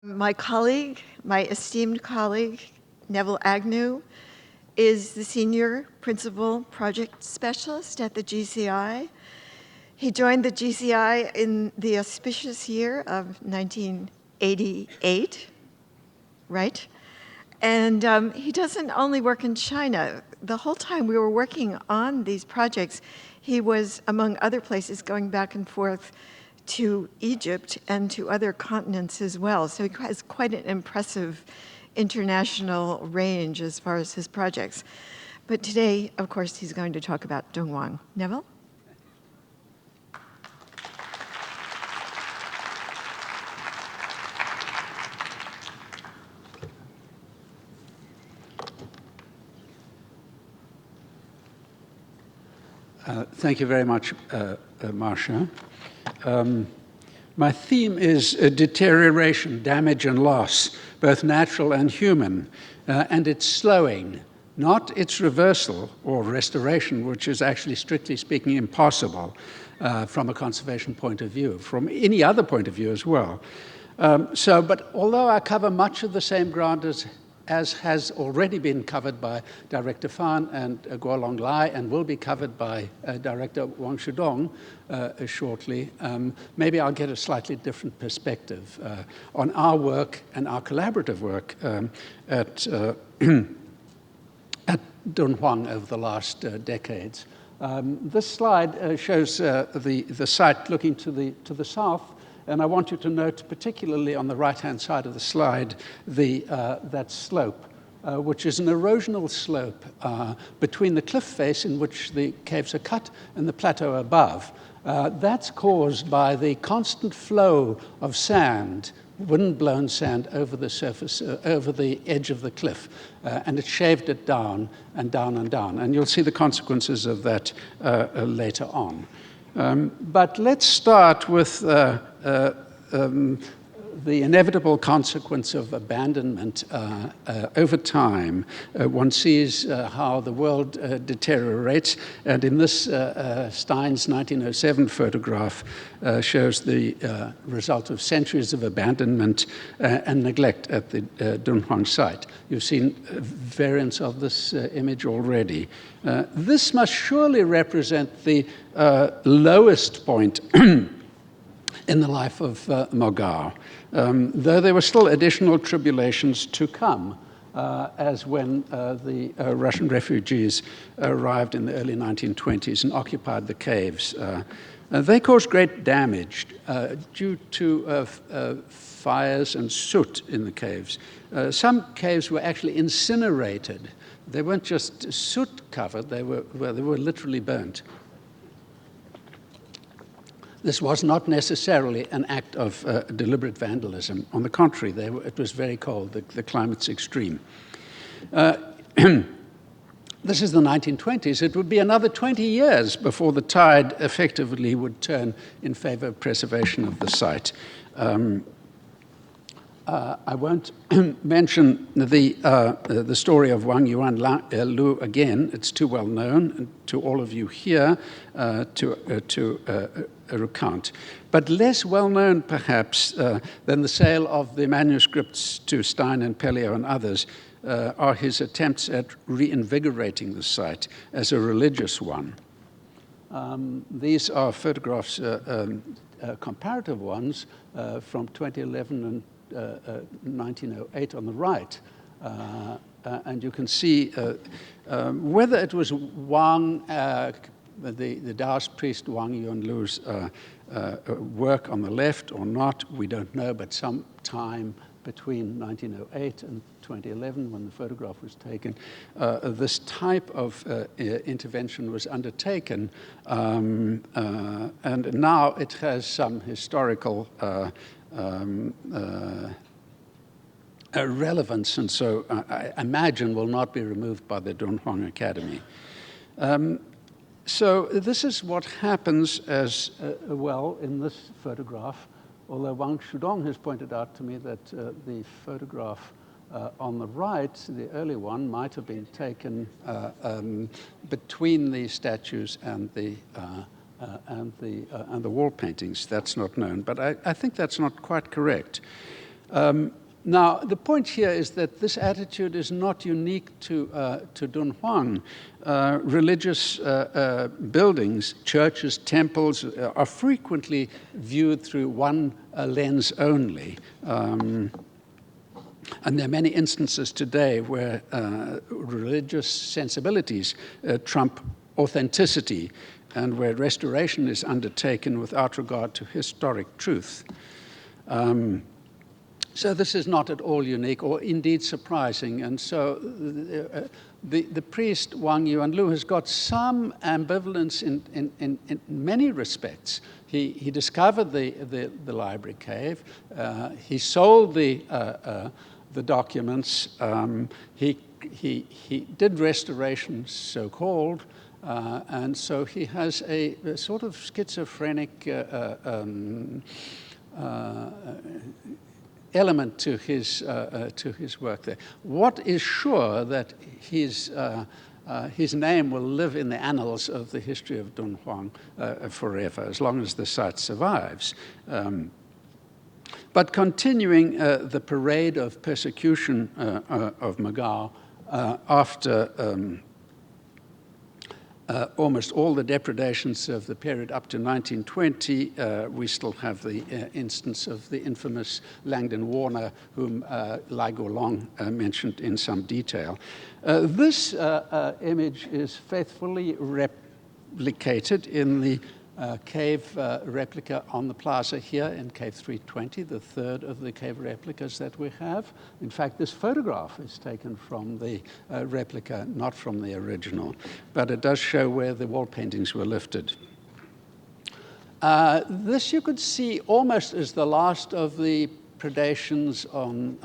My colleague, my esteemed colleague, Neville Agnew, is the Senior Principal Project Specialist at the GCI. He joined the GCI in the auspicious year of 1988, right? And he doesn't only work in China. The whole time we were working on these projects, he was, among other places, going back and forth to Egypt and to other continents as well. So he has quite an impressive international range as far as his projects. But today, of course, he's going to talk about Dunhuang. Neville? Thank you very much, Marcia. My theme is deterioration, damage and loss, both natural and human, and its slowing, not its reversal or restoration, which is actually, strictly speaking, impossible from a conservation point of view, from any other point of view as well. But although I cover much of the same ground as has already been covered by Director Fan and Guolong Lai and will be covered by Director Wang Xudong shortly, maybe I'll get a slightly different perspective on our work and our collaborative work at Dunhuang over the last decades. This slide shows the site looking to the south. And I want you to note, particularly on the right-hand side of the slide, that slope, which is an erosional slope between the cliff face in which the caves are cut and the plateau above. That's caused by the constant flow of sand, wind-blown sand over the surface, over the edge of the cliff. And it shaved it down and down and down. And you'll see the consequences of that later on. But let's start with the inevitable consequence of abandonment over time. One sees how the world deteriorates, and in this Stein's 1907 photograph shows the result of centuries of abandonment and neglect at the Dunhuang site. You've seen variants of this image already. This must surely represent the lowest point in the life of Mogao, though there were still additional tribulations to come, as when the Russian refugees arrived in the early 1920s and occupied the caves. They caused great damage due to fires and soot in the caves. Some caves were actually incinerated. They weren't just soot covered, they were literally burnt. This was not necessarily an act of deliberate vandalism. On the contrary, it was very cold. The climate's extreme. This is the 1920s. It would be another 20 years before the tide effectively would turn in favor of preservation of the site. I won't mention the story of Wang Yuan-Lu again. It's too well known to all of you here to recount. But less well known, perhaps, than the sale of the manuscripts to Stein and Pelliot and others are his attempts at reinvigorating the site as a religious one. These are photographs, comparative ones, from 2011 and 1908 on the right. And you can see whether it was Wang, the Taoist priest Wang Yuan-Lu's work on the left or not, we don't know, but some time between 1908 and 2011, when the photograph was taken, this type of intervention was undertaken, and now it has some historical relevance, and so I imagine will not be removed by the Dunhuang Academy. So this is what happens as well in this photograph, although Wang Xudong has pointed out to me that the photograph on the right, the early one, might have been taken between the statues and the wall paintings. That's not known, but I think that's not quite correct. Now, the point here is that this attitude is not unique to Dunhuang. Religious buildings, churches, temples, are frequently viewed through one lens only. And there are many instances today where religious sensibilities trump authenticity, and where restoration is undertaken without regard to historic truth. So this is not at all unique or indeed surprising. And so the priest Wang Yuanlu has got some ambivalence in many respects. He discovered the library cave. He sold the documents. He did restoration, so-called. And so he has a sort of schizophrenic element to his work there. What is sure that his name will live in the annals of the history of Dunhuang forever, as long as the site survives. But continuing the parade of persecution of Mogao after almost all the depredations of the period up to 1920, we still have the instance of the infamous Langdon Warner, whom Lai Guolong mentioned in some detail. This image is faithfully replicated in the cave replica on the plaza here in Cave 320, the third of the cave replicas that we have. In fact, this photograph is taken from the replica, not from the original, but it does show where the wall paintings were lifted. This you could see almost as the last of the predations on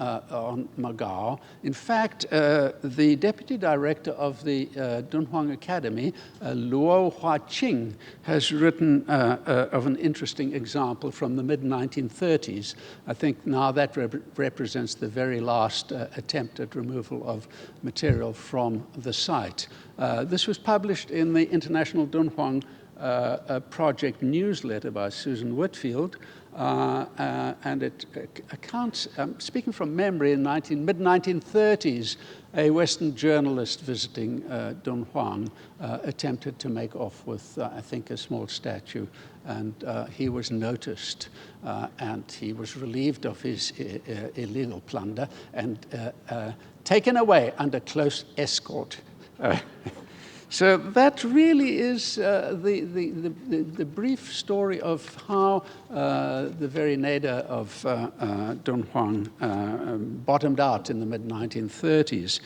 Mogao. In fact, the deputy director of the Dunhuang Academy, Luo Huaqing, has written of an interesting example from the mid-1930s. I think now that represents the very last attempt at removal of material from the site. This was published in the International Dunhuang Project newsletter by Susan Whitfield. And it accounts, speaking from memory, in mid-1930s, a Western journalist visiting Dunhuang attempted to make off with, I think, a small statue, and he was noticed, and he was relieved of his illegal plunder and taken away under close escort. So that really is the brief story of how the very nadir of Dunhuang bottomed out in the mid-1930s.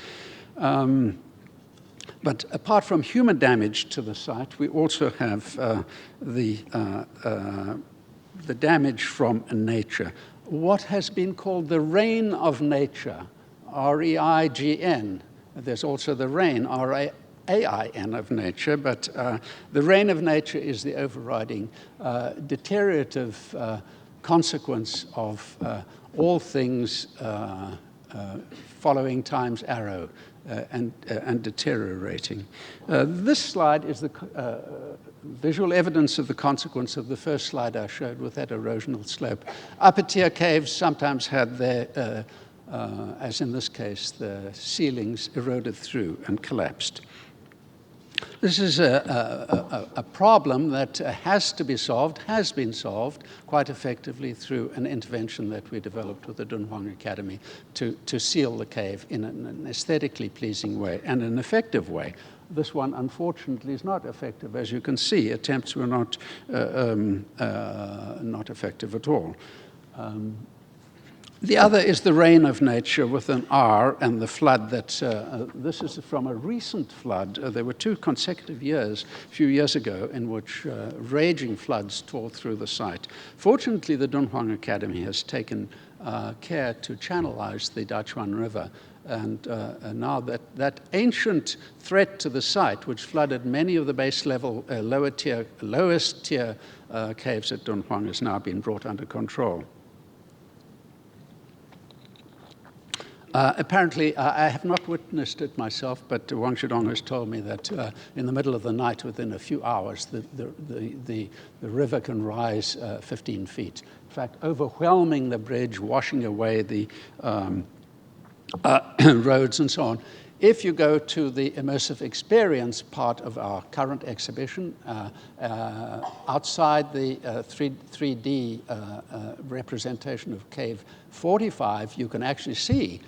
But apart from human damage to the site, we also have the damage from nature. What has been called the reign of nature, R-E-I-G-N. There's also the reign, R-A-I-N of nature, but the reign of nature is the overriding deteriorative consequence of all things following time's arrow and deteriorating. This slide is the visual evidence of the consequence of the first slide I showed with that erosional slope. Upper tier caves sometimes had their, as in this case, the ceilings eroded through and collapsed. This is a problem that has to be solved, has been solved quite effectively through an intervention that we developed with the Dunhuang Academy to seal the cave in an aesthetically pleasing way and an effective way. This one, unfortunately, is not effective. As you can see, attempts were not effective at all. The other is the reign of nature with an R and the flood that, this is from a recent flood. There were 2 consecutive years, a few years ago, in which raging floods tore through the site. Fortunately, the Dunhuang Academy has taken care to channelize the Dachuan River. And now that ancient threat to the site, which flooded many of the base level, lowest tier caves at Dunhuang, has now been brought under control. Apparently, I have not witnessed it myself, but Wang Xudong has told me that in the middle of the night, within a few hours, the river can rise 15 feet. In fact, overwhelming the bridge, washing away the roads and so on. If you go to the immersive experience part of our current exhibition, outside the 3D representation of Cave 45, you can actually see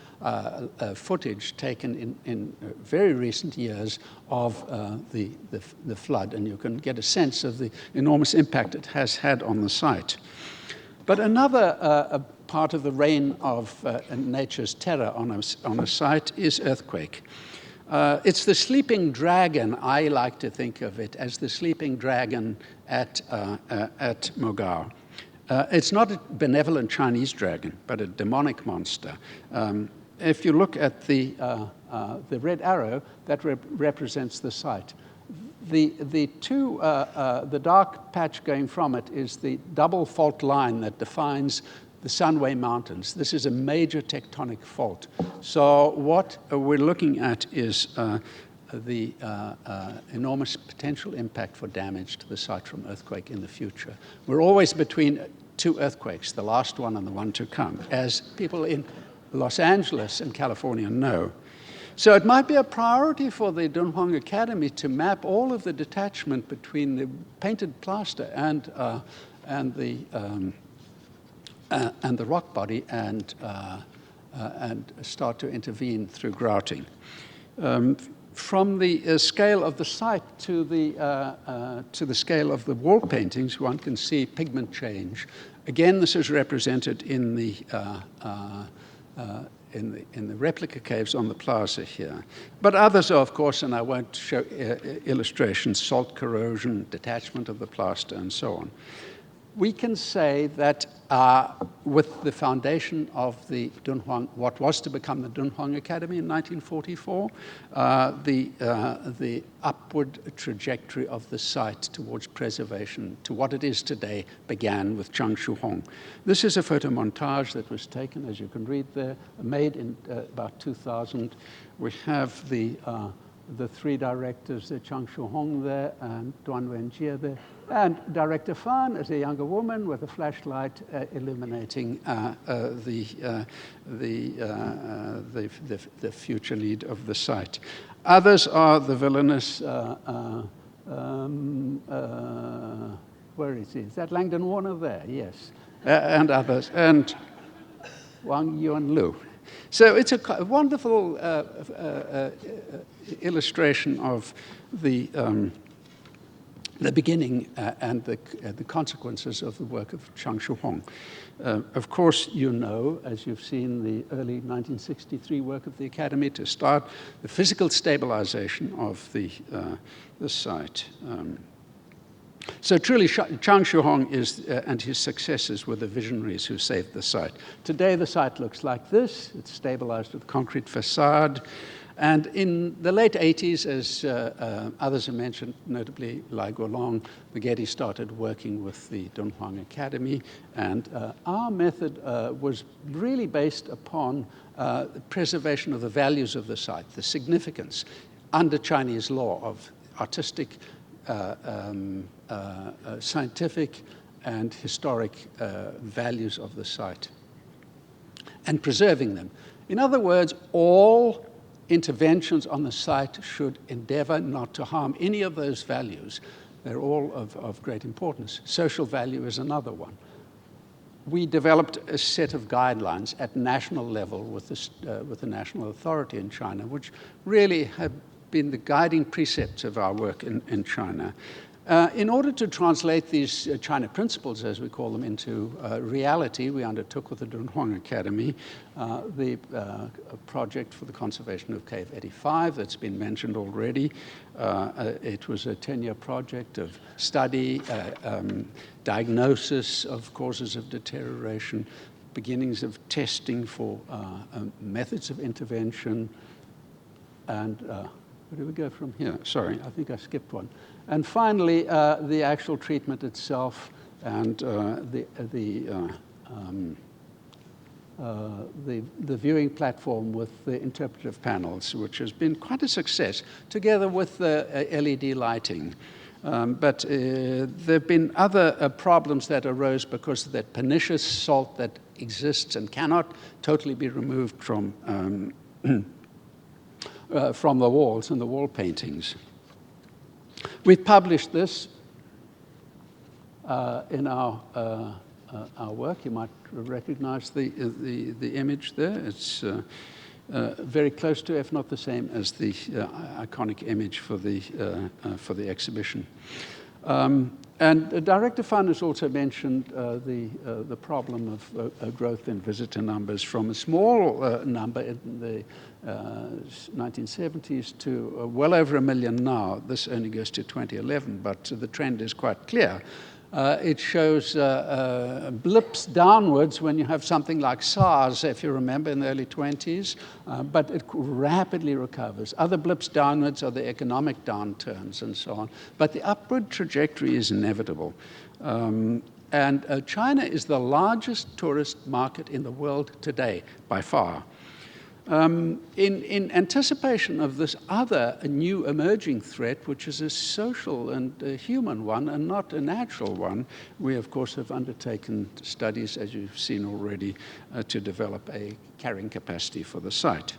footage taken in very recent years of the flood, and you can get a sense of the enormous impact it has had on the site. But another part of the reign of nature's terror on a site is earthquake. It's the sleeping dragon. I like to think of it as the sleeping dragon at Mogao. It's not a benevolent Chinese dragon, but a demonic monster. If you look at the red arrow, that represents the site. The dark patch going from it is the double fault line that defines the Sunway Mountains. This is a major tectonic fault. So what we're looking at is the enormous potential impact for damage to the site from earthquake in the future. We're always between two earthquakes, the last one and the one to come, as people in Los Angeles and California know. So it might be a priority for the Dunhuang Academy to map all of the detachment between the painted plaster and the rock body and start to intervene through grouting. From the scale of the site to the scale of the wall paintings, one can see pigment change. Again, this is represented in the replica caves on the plaza here. But others are, of course, and I won't show illustrations, salt corrosion, detachment of the plaster, and so on. We can say that with the foundation of the Dunhuang, what was to become the Dunhuang Academy in 1944, the upward trajectory of the site towards preservation to what it is today began with Changshu Hong. This is a photo montage that was taken, as you can read there, made in about 2000. We have the three directors, Changshu Hong there, and Duan Wenjie there, and Director Fan as a younger woman with a flashlight illuminating the future need of the site. Others are the villainous, where is he? Is that Langdon Warner there? Yes. And others, and Wang Yuan Lu. So it's a wonderful illustration of the beginning and the consequences of the work of Changshu Hong. Of course, you know, as you've seen the early 1963 work of the Academy to start the physical stabilization of the site. So truly, Changshu Hong and his successors were the visionaries who saved the site. Today, the site looks like this. It's stabilized with concrete facade. And in the late 80s, as others have mentioned, notably Lai Guolong, the Getty started working with the Dunhuang Academy. And our method was really based upon the preservation of the values of the site, the significance under Chinese law of artistic, scientific, and historic values of the site, and preserving them. In other words, all interventions on the site should endeavor not to harm any of those values. They're all of great importance. Social value is another one. We developed a set of guidelines at national level with the national authority in China, which really have been the guiding precepts of our work in China. In order to translate these China principles, as we call them, into reality, we undertook with the Dunhuang Academy the project for the conservation of Cave 85 that's been mentioned already. It was a 10-year project of study, diagnosis of causes of deterioration, beginnings of testing for methods of intervention, and where do we go from here? Sorry, I think I skipped one. And finally, the actual treatment itself and the viewing platform with the interpretive panels, which has been quite a success, together with the LED lighting. But there have been other problems that arose because of that pernicious salt that exists and cannot totally be removed from the walls and the wall paintings. We've published this in our work. You might recognize the image there. It's very close to, if not the same, as the iconic image for the exhibition. And Director Fan has also mentioned the problem of growth in visitor numbers from a small number in the 1970s to well over 1 million now. This only goes to 2011, but the trend is quite clear. It shows blips downwards when you have something like SARS, if you remember, in the early 20s, but it rapidly recovers. Other blips downwards are the economic downturns and so on, but the upward trajectory is inevitable. And China is the largest tourist market in the world today, by far. In anticipation of this other new emerging threat, which is a social and a human one and not a natural one, we of course have undertaken studies, as you've seen already, to develop a carrying capacity for the site.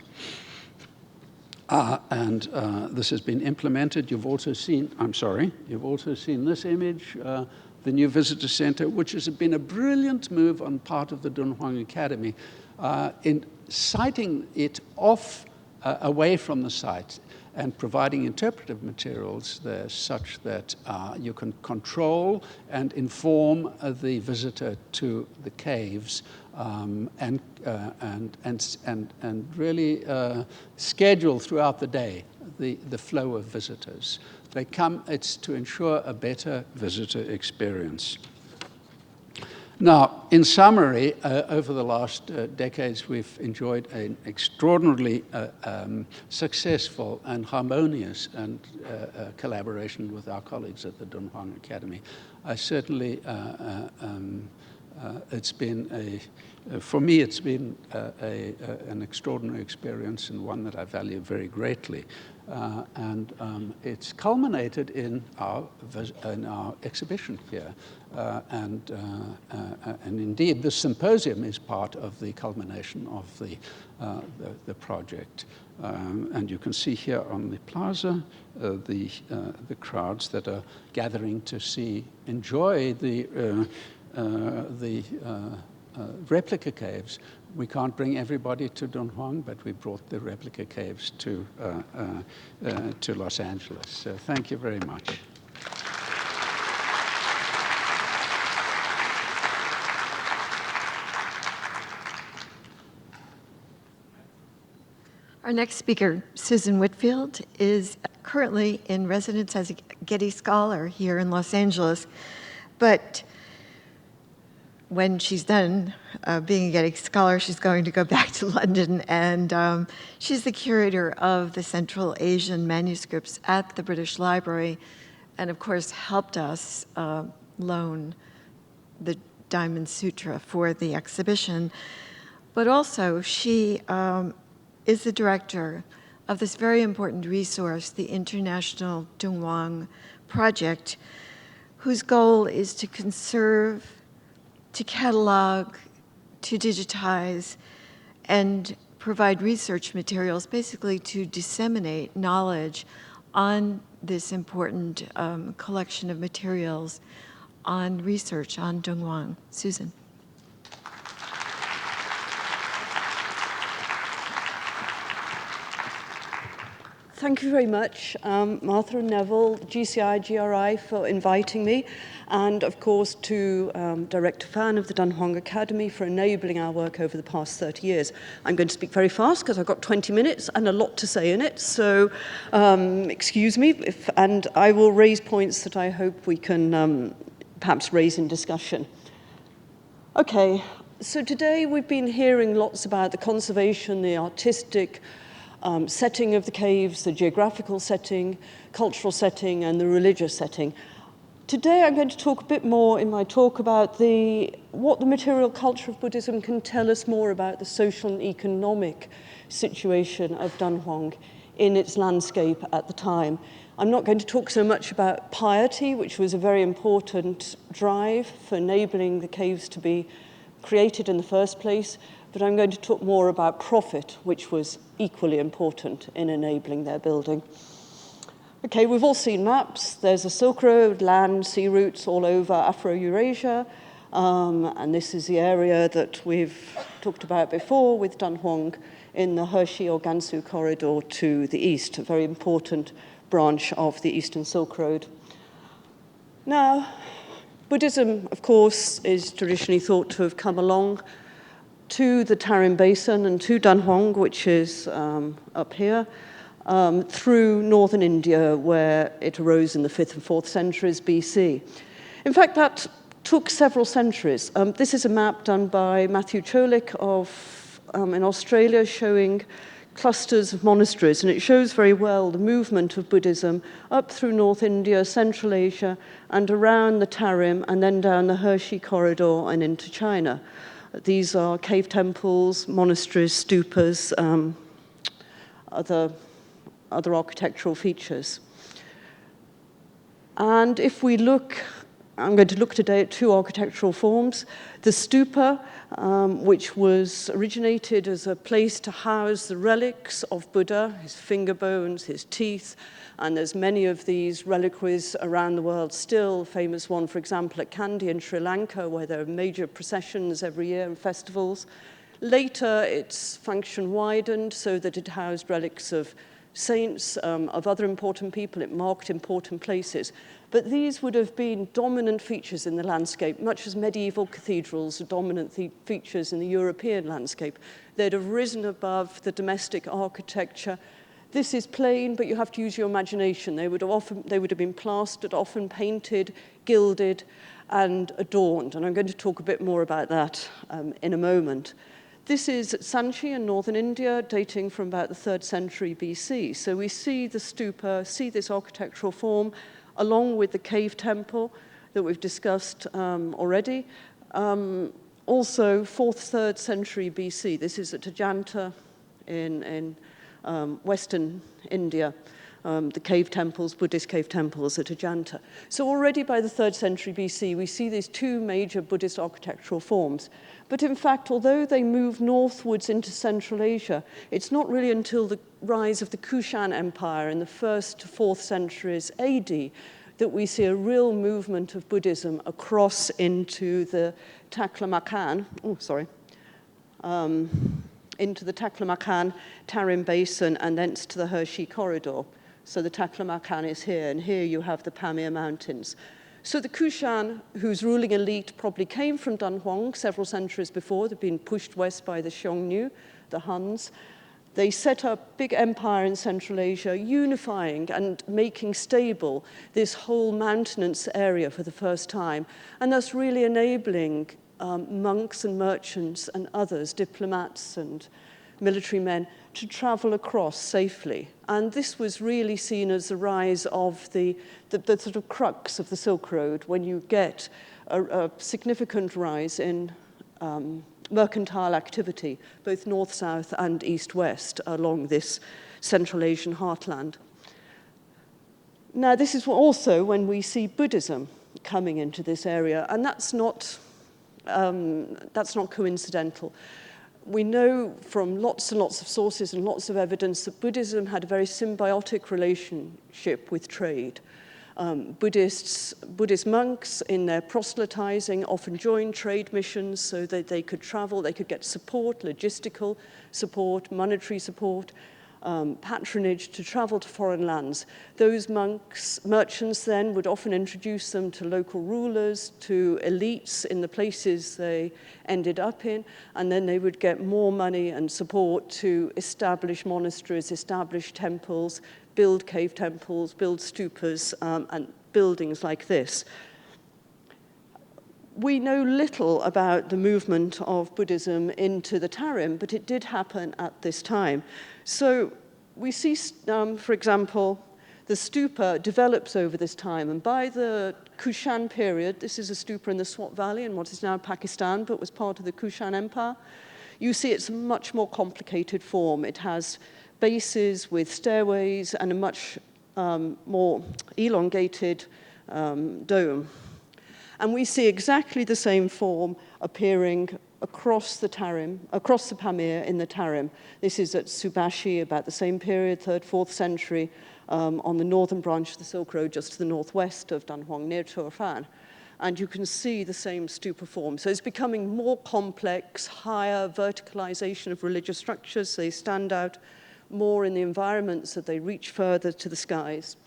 And this has been implemented. You've also seen this image, the new visitor center, which has been a brilliant move on part of the Dunhuang Academy in siting it off, away from the site and providing interpretive materials there such that you can control and inform the visitor to the caves and really schedule throughout the day the flow of visitors. They come, it's to ensure a better visitor experience. Now, in summary, over the last decades, we've enjoyed an extraordinarily successful and harmonious and collaboration with our colleagues at the Dunhuang Academy. Certainly, it's been for me, it's been an extraordinary experience and one that I value very greatly. And it's culminated in our exhibition here. And indeed, the symposium is part of the culmination of the project. And you can see here on the plaza the crowds that are gathering to enjoy the replica caves. We can't bring everybody to Dunhuang, but we brought the replica caves to Los Angeles. So thank you very much. Our next speaker, Susan Whitfield, is currently in residence as a Getty Scholar here in Los Angeles, but when she's done being a Getty Scholar, she's going to go back to London, and she's the curator of the Central Asian manuscripts at the British Library, and of course helped us loan the Diamond Sutra for the exhibition. But also, she is the director of this very important resource, the International Dunhuang Project, whose goal is to conserve, to catalog, to digitize, and provide research materials, basically to disseminate knowledge on this important collection of materials on research on Dunhuang. Susan. Thank you very much, Martha and Neville, GCI, GRI, for inviting me, and of course to Director Fan of the Dunhuang Academy for enabling our work over the past 30 years. I'm going to speak very fast because I've got 20 minutes and a lot to say in it, so excuse me, and I will raise points that I hope we can perhaps raise in discussion. Okay, so today we've been hearing lots about the conservation, the artistic setting of the caves, the geographical setting, cultural setting, and the religious setting. Today I'm going to talk a bit more in my talk about what the material culture of Buddhism can tell us more about the social and economic situation of Dunhuang in its landscape at the time. I'm not going to talk so much about piety, which was a very important drive for enabling the caves to be created in the first place, but I'm going to talk more about profit, which was equally important in enabling their building. Okay, we've all seen maps. There's a Silk Road, land, sea routes all over Afro-Eurasia, and this is the area that we've talked about before with Dunhuang in the Hershey or Gansu corridor to the east, a very important branch of the Eastern Silk Road. Now, Buddhism, of course, is traditionally thought to have come along to the Tarim Basin and to Dunhuang, which is up here, through northern India, where it arose in the 5th and 4th centuries BC. In fact, that took several centuries. This is a map done by Matthew Cholik in Australia, showing clusters of monasteries, and it shows very well the movement of Buddhism up through North India, Central Asia, and around the Tarim, and then down the Hershey corridor and into China. These are cave temples, monasteries, stupas, other architectural features. And if we look, I'm going to look today at two architectural forms. The stupa, which was originated as a place to house the relics of Buddha, his finger bones, his teeth, and there's many of these reliquaries around the world still. Famous one, for example, at Kandy in Sri Lanka, where there are major processions every year and festivals. Later, its function widened so that it housed relics of saints, of other important people. It marked important places. But these would have been dominant features in the landscape, much as medieval cathedrals are dominant features in the European landscape. They'd have risen above the domestic architecture. This is plain, but you have to use your imagination. They would have been plastered, often painted, gilded, and adorned. And I'm going to talk a bit more about that in a moment. This is at Sanchi in northern India, dating from about the 3rd century BC. So we see the stupa, see this architectural form, along with the cave temple that we've discussed already. Also, 4th, 3rd century BC. This is at Ajanta in western India, the cave temples, Buddhist cave temples at Ajanta. So already by the 3rd century BC, we see these two major Buddhist architectural forms. But in fact, although they move northwards into Central Asia, it's not really until the rise of the Kushan Empire in the 1st to 4th centuries AD that we see a real movement of Buddhism across into the Taklamakan, into the Taklamakan, Tarim Basin, and thence to the Hershey corridor. So the Taklamakan is here, and here you have the Pamir Mountains. So the Kushan, whose ruling elite probably came from Dunhuang several centuries before, they'd been pushed west by the Xiongnu, the Huns. They set up big empire in Central Asia, unifying and making stable this whole mountainous area for the first time, and thus really enabling monks and merchants and others, diplomats and military men, to travel across safely. And this was really seen as the rise of the sort of crux of the Silk Road, when you get a significant rise in mercantile activity, both north-south and east-west, along this Central Asian heartland. Now, this is also when we see Buddhism coming into this area, and that's not coincidental. We know from lots and lots of sources and lots of evidence that Buddhism had a very symbiotic relationship with trade. Buddhist monks in their proselytizing often joined trade missions so that they could travel, they could get support, logistical support, monetary support, patronage to travel to foreign lands. Those merchants then would often introduce them to local rulers, to elites in the places they ended up in, and then they would get more money and support to establish monasteries, establish temples, build cave temples, build stupas, and buildings like this. We know little about the movement of Buddhism into the Tarim, but it did happen at this time. So we see, for example, the stupa develops over this time. And by the Kushan period, this is a stupa in the Swat Valley in what is now Pakistan, but was part of the Kushan Empire, you see it's a much more complicated form. It has bases with stairways and a much more elongated dome. And we see exactly the same form appearing across the Pamir in the Tarim. This is at Subashi, about the same period, 3rd, 4th century, on the northern branch of the Silk Road, just to the northwest of Dunhuang, near Turfan. And you can see the same stupa form. So it's becoming more complex, higher verticalization of religious structures. They stand out more in the environments that they reach further to the skies.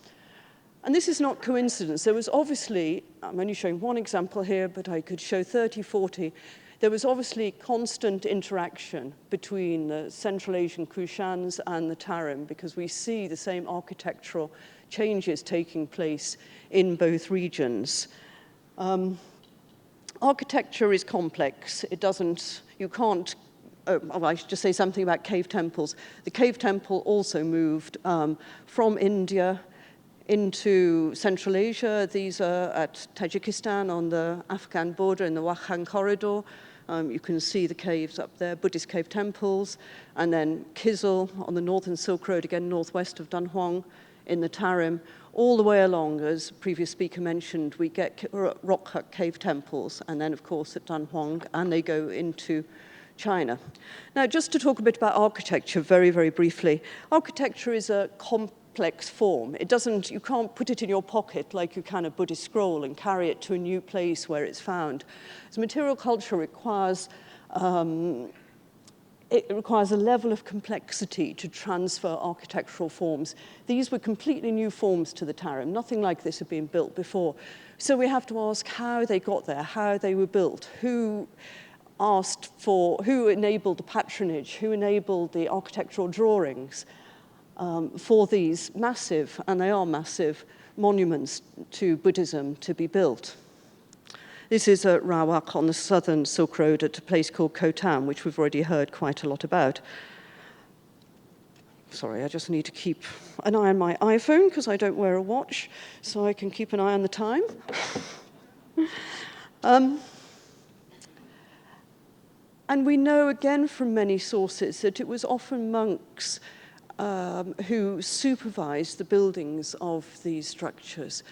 And this is not coincidence. There was obviously, I'm only showing one example here, but I could show 30, 40. There was obviously constant interaction between the Central Asian Kushans and the Tarim, because we see the same architectural changes taking place in both regions. Architecture is complex. You can't, I should just say something about cave temples. The cave temple also moved from India into Central Asia. These are at Tajikistan on the Afghan border in the Wakhan corridor. You can see the caves up there, Buddhist cave temples, and then Kizil on the northern Silk Road, again northwest of Dunhuang in the Tarim. All the way along, as the previous speaker mentioned, we get rock cut cave temples, and then of course at Dunhuang, and they go into China. Now, just to talk a bit about architecture very, very briefly. Architecture is a complex form. You can't put it in your pocket like you can a Buddhist scroll and carry it to a new place where it's found. So material culture requires a level of complexity to transfer architectural forms. These were completely new forms to the Tarim. Nothing like this had been built before. So we have to ask how they got there, how they were built, who enabled the patronage, who enabled the architectural drawings for these massive, and they are massive, monuments to Buddhism to be built. This is at Rawak on the southern Silk Road at a place called Khotan, which we've already heard quite a lot about. Sorry, I just need to keep an eye on my iPhone because I don't wear a watch, so I can keep an eye on the time. And we know again from many sources that it was often monks who supervised the buildings of these structures.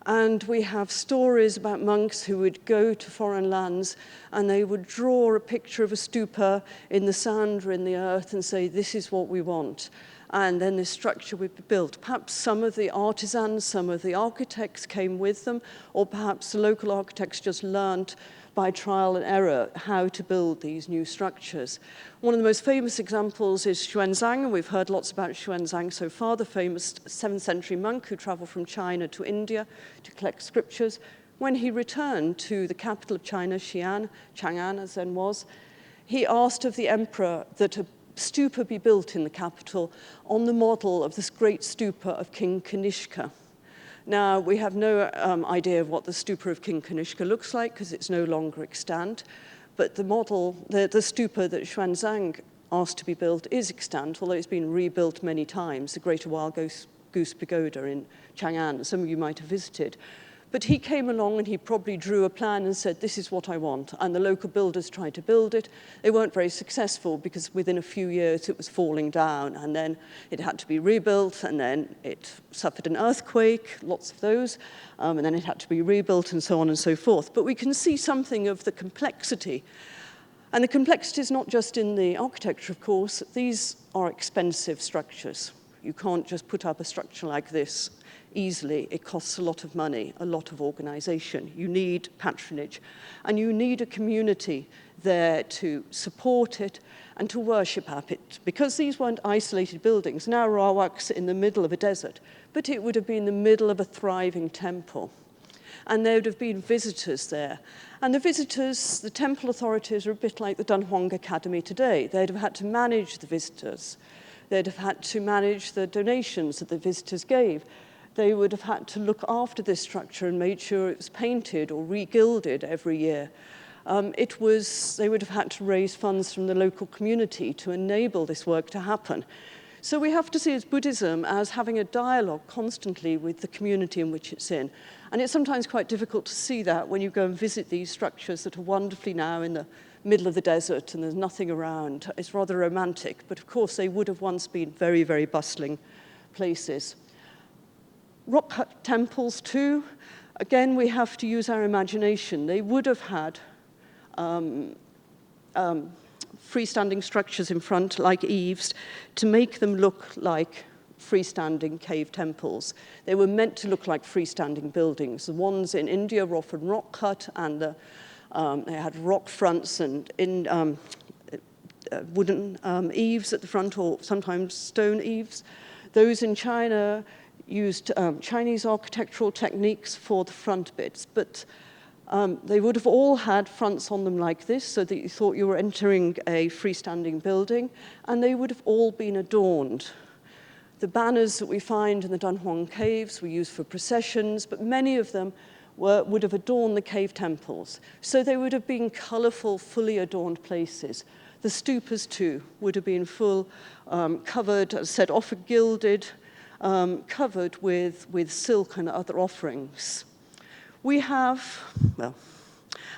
And we have stories about monks who would go to foreign lands and they would draw a picture of a stupa in the sand or in the earth and say, this is what we want. And then this structure would be built. Perhaps some of the artisans, some of the architects came with them, or perhaps the local architects just learned by trial and error how to build these new structures. One of the most famous examples is Xuan Zang, and we've heard lots about Xuan Zang so far, the famous 7th century monk who traveled from China to India to collect scriptures. When he returned to the capital of China, Xi'an, Chang'an as then was, he asked of the emperor that a stupa be built in the capital on the model of this great stupa of King Kanishka. Now, we have no idea of what the stupa of King Kanishka looks like because it's no longer extant, but the model, the stupa that Xuan Zang asked to be built is extant, although it's been rebuilt many times, the Greater Wild Goose Pagoda in Chang'an, some of you might have visited. But he came along and he probably drew a plan and said, this is what I want. And the local builders tried to build it. They weren't very successful because within a few years it was falling down and then it had to be rebuilt and then it suffered an earthquake, lots of those, and then it had to be rebuilt and so on and so forth. But we can see something of the complexity. And the complexity is not just in the architecture, of course. These are expensive structures. You can't just put up a structure like this easily. It costs a lot of money, a lot of organization. You need patronage, and you need a community there to support it and to worship at it. Because these weren't isolated buildings. Now Rawak's in the middle of a desert, but it would have been the middle of a thriving temple. And there would have been visitors there. And the visitors, the temple authorities are a bit like the Dunhuang Academy today. They'd have had to manage the visitors. They'd have had to manage the donations that the visitors gave. They would have had to look after this structure and made sure it was painted or re-gilded every year. They would have had to raise funds from the local community to enable this work to happen. So we have to see as Buddhism as having a dialogue constantly with the community in which it's in. And it's sometimes quite difficult to see that when you go and visit these structures that are wonderfully now in the middle of the desert and there's nothing around. It's rather romantic, but of course they would have once been very, very bustling places. Rock cut temples too. Again, we have to use our imagination. They would have had freestanding structures in front, like eaves, to make them look like freestanding cave temples. They were meant to look like freestanding buildings. The ones in India were often rock cut, and they had rock fronts and wooden eaves at the front, or sometimes stone eaves. Those in China used Chinese architectural techniques for the front bits, but they would have all had fronts on them like this, so that you thought you were entering a freestanding building, and they would have all been adorned. The banners that we find in the Dunhuang caves were used for processions, but many of them would have adorned the cave temples. So they would have been colorful, fully adorned places. The stupas, too, would have been full, covered, as I said, often gilded, covered with silk and other offerings. We have, well,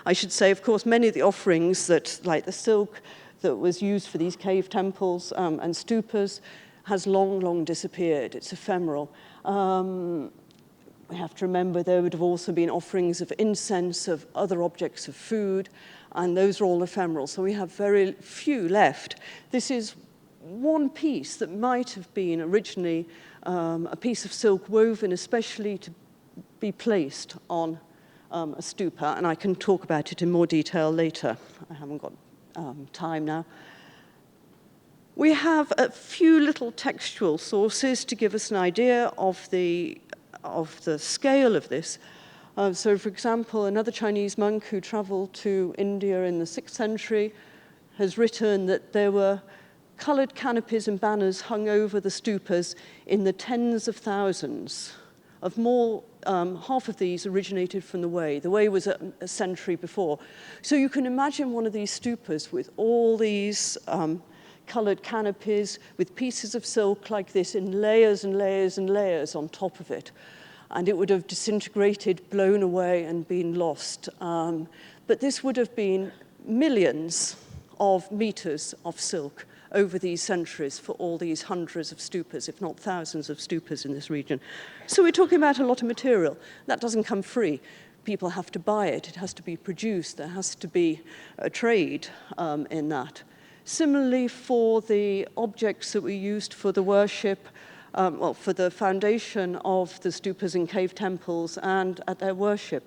I should say, of course, many of the offerings that, like the silk that was used for these cave temples and stupas, has long, long disappeared. It's ephemeral. We have to remember there would have also been offerings of incense, of other objects of food, and those are all ephemeral, so we have very few left. This is one piece that might have been originally a piece of silk woven especially to be placed on a stupa, and I can talk about it in more detail later. I haven't got time now. We have a few little textual sources to give us an idea of the scale of this. So, for example, another Chinese monk who traveled to India in the 6th century has written that there were colored canopies and banners hung over the stupas in the tens of thousands. Of more, half of these originated from the Wei. The Wei was a century before. So you can imagine one of these stupas with all these colored canopies with pieces of silk like this in layers and layers and layers on top of it. And it would have disintegrated, blown away, and been lost. But this would have been millions of meters of silk over these centuries for all these hundreds of stupas, if not thousands of stupas in this region. So we're talking about a lot of material. That doesn't come free. People have to buy it. It has to be produced. There has to be a trade in that. Similarly, for the objects that we used for the worship, for the foundation of the stupas and cave temples and at their worship.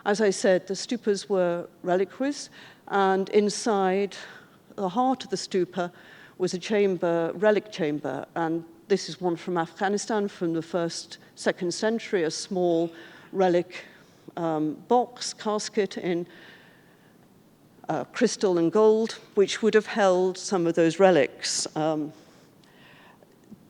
As I said, the stupas were reliquaries, and inside the heart of the stupa was a chamber, relic chamber, and this is one from Afghanistan from the 1st, 2nd century, a small relic box, casket in crystal and gold, which would have held some of those relics.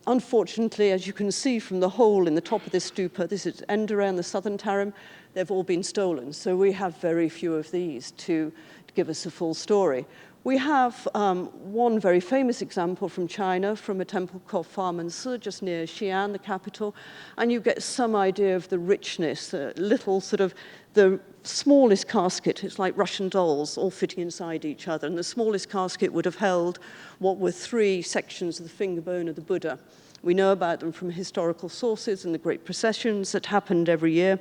Unfortunately, as you can see from the hole in the top of this stupa, this is Endera and the southern Tarim, they've all been stolen. So we have very few of these to give us a full story. We have one very famous example from China, from a temple called Fan Jinshi, just near Xi'an, the capital, and you get some idea of the richness, little sort of, the smallest casket, it's like Russian dolls, all fitting inside each other, and the smallest casket would have held what were 3 sections of the finger bone of the Buddha. We know about them from historical sources and the great processions that happened every year.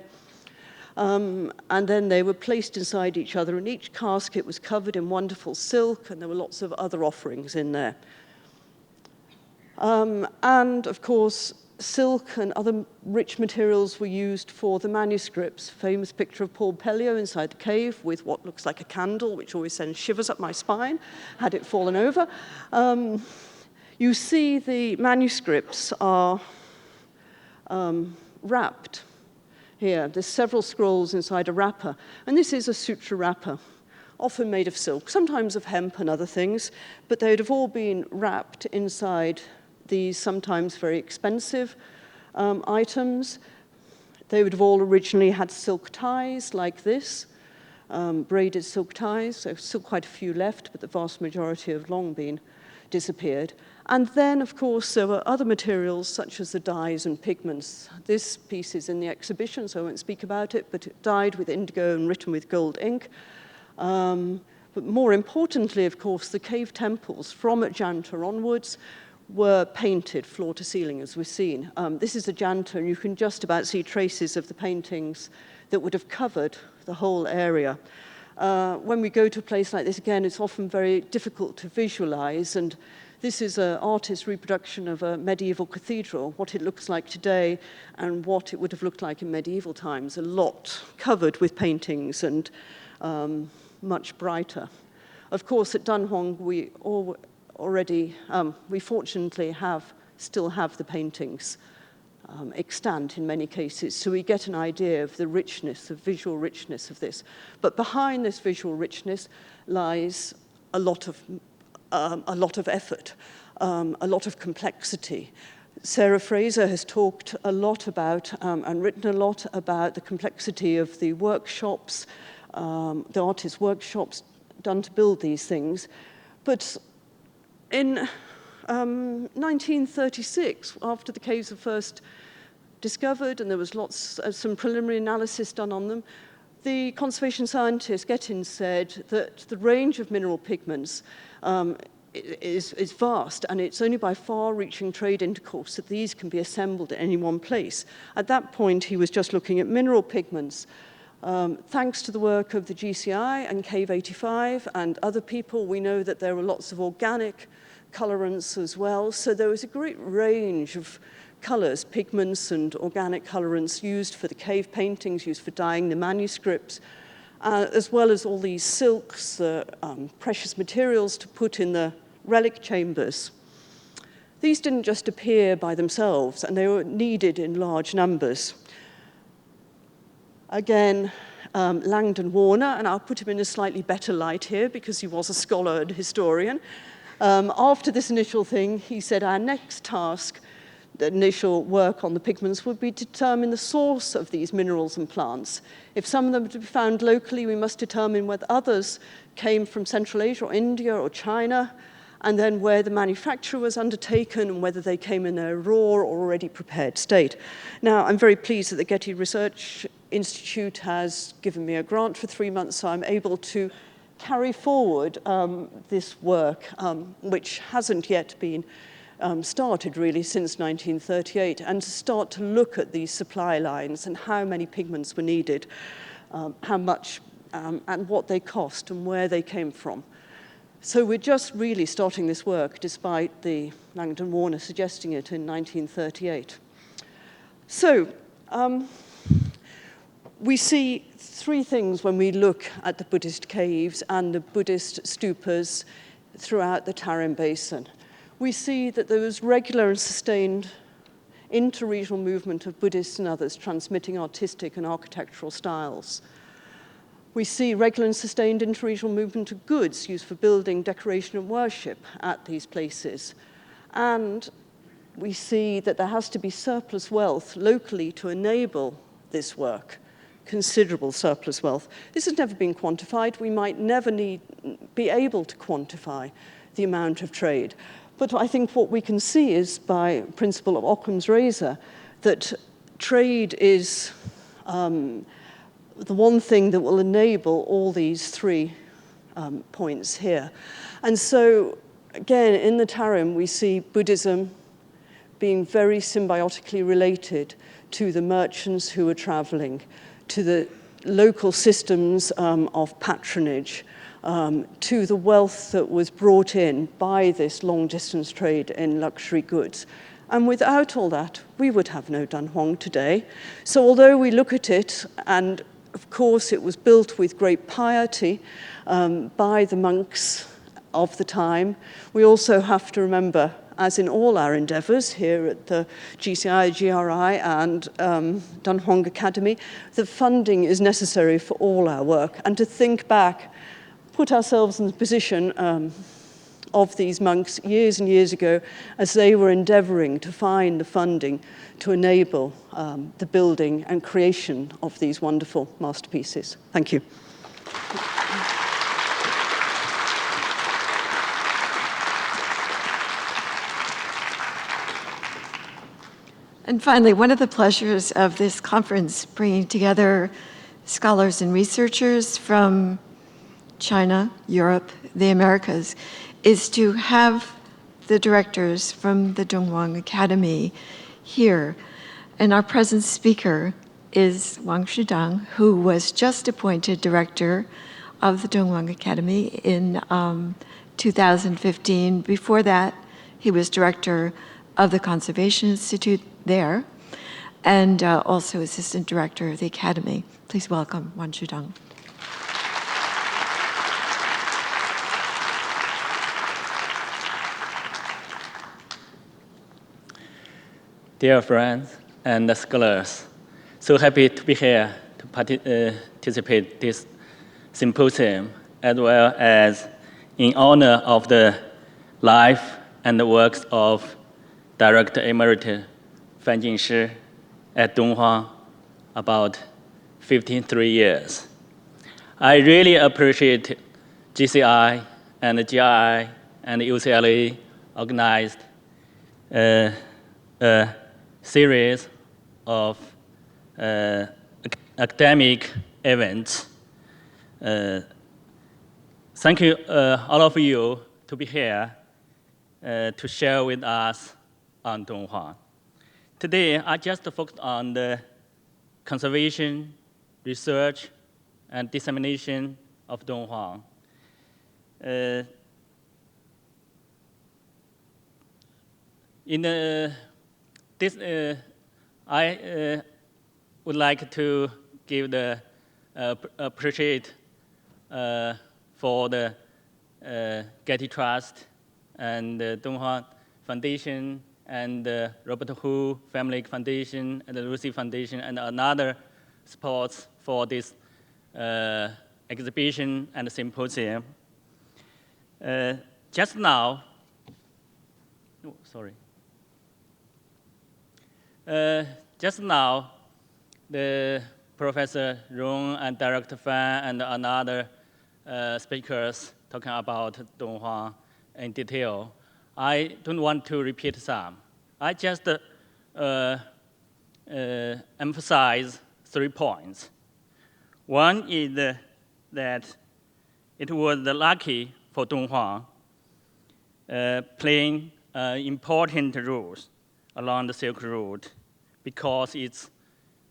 And then they were placed inside each other, and each casket was covered in wonderful silk, and there were lots of other offerings in there. And, of course, silk and other rich materials were used for the manuscripts. Famous picture of Paul Pelliot inside the cave with what looks like a candle, which always sends shivers up my spine, had it fallen over. You see the manuscripts are wrapped. Here, there's several scrolls inside a wrapper, and this is a sutra wrapper, often made of silk, sometimes of hemp and other things, but they'd have all been wrapped inside these sometimes very expensive items. They would have all originally had silk ties like this, braided silk ties. There's still quite a few left, but the vast majority have long been disappeared. And then, of course, there were other materials such as the dyes and pigments. This piece is in the exhibition, so I won't speak about it, but it dyed with indigo and written with gold ink. But more importantly, of course, the cave temples from Ajanta onwards were painted floor to ceiling, as we've seen. This is Ajanta, and you can just about see traces of the paintings that would have covered the whole area. When we go to a place like this, again, it's often very difficult to visualize, and this is an artist's reproduction of a medieval cathedral, what it looks like today and what it would have looked like in medieval times, a lot covered with paintings and much brighter. Of course, at Dunhuang, we fortunately still have the paintings extant in many cases, so we get an idea of the richness, the visual richness of this. But behind this visual richness lies a lot of effort, a lot of complexity. Sarah Fraser has talked a lot about and written a lot about the complexity of the workshops, the artists' workshops done to build these things. But in 1936, after the caves were first discovered and there was some preliminary analysis done on them, the conservation scientist Getty said that the range of mineral pigments is vast, and it's only by far-reaching trade intercourse that these can be assembled at any one place. At that point, he was just looking at mineral pigments. Thanks to the work of the GCI and Cave 85 and other people, we know that there were lots of organic colorants as well. So there was a great range of colors, pigments and organic colorants used for the cave paintings, used for dyeing the manuscripts, as well as all these silks, precious materials to put in the relic chambers. These didn't just appear by themselves, and they were needed in large numbers. Again, Langdon Warner, and I'll put him in a slightly better light here because he was a scholar and historian. After this initial thing, he said our next task, the initial work on the pigments, would be to determine the source of these minerals and plants. If some of them are to be found locally, we must determine whether others came from Central Asia or India or China, and then where the manufacture was undertaken and whether they came in a raw or already prepared state. Now, I'm very pleased that the Getty Research Institute has given me a grant for 3 months, so I'm able to carry forward this work, which hasn't yet been started really since 1938, and to start to look at these supply lines and how many pigments were needed, how much, and what they cost and where they came from. So we're just really starting this work, despite the Langdon Warner suggesting it in 1938. So we see three things when we look at the Buddhist caves and the Buddhist stupas throughout the Tarim Basin. We see that there was regular and sustained inter-regional movement of Buddhists and others transmitting artistic and architectural styles. We see regular and sustained inter-regional movement of goods used for building, decoration, and worship at these places. And we see that there has to be surplus wealth locally to enable this work, considerable surplus wealth. This has never been quantified. We might never be able to quantify the amount of trade. But I think what we can see is, by principle of Occam's razor, that trade is the one thing that will enable all these three points here. And so, again, in the Tarim, we see Buddhism being very symbiotically related to the merchants who are traveling, to the local systems of patronage, to the wealth that was brought in by this long-distance trade in luxury goods. And without all that, we would have no Dunhuang today. So although we look at it, and of course it was built with great piety by the monks of the time, we also have to remember, as in all our endeavors here at the GCI, GRI, and Dunhuang Academy, that funding is necessary for all our work. And to think back, put ourselves in the position of these monks years and years ago as they were endeavoring to find the funding to enable the building and creation of these wonderful masterpieces. Thank you. And finally, one of the pleasures of this conference, bringing together scholars and researchers from China, Europe, the Americas, is to have the directors from the Dunhuang Academy here. And our present speaker is Wang Xudong, who was just appointed director of the Dunhuang Academy in 2015. Before that, he was director of the Conservation Institute there, and also assistant director of the Academy. Please welcome Wang Xudong. Dear friends and scholars, so happy to be here to participate this symposium, as well as in honor of the life and the works of Director Emeritus Fan Jinshi at Dunhuang about 53 years. I really appreciate GCI and GRI and UCLA organized a series of academic events. Thank you, all of you, to be here to share with us on Dunhuang. Today, I just focused on the conservation, research, and dissemination of Dunhuang. I would like to give the appreciate for the Getty Trust and the Dunhuang Foundation and the Robert Hu Family Foundation and the Lucy Foundation and another supports for this exhibition and symposium. Just now, the Professor Rong and Director Fan and another speakers talking about Dunhuang in detail. I don't want to repeat some. I just emphasize 3 points. One is that it was lucky for Dunhuang playing important roles along the Silk Road because it's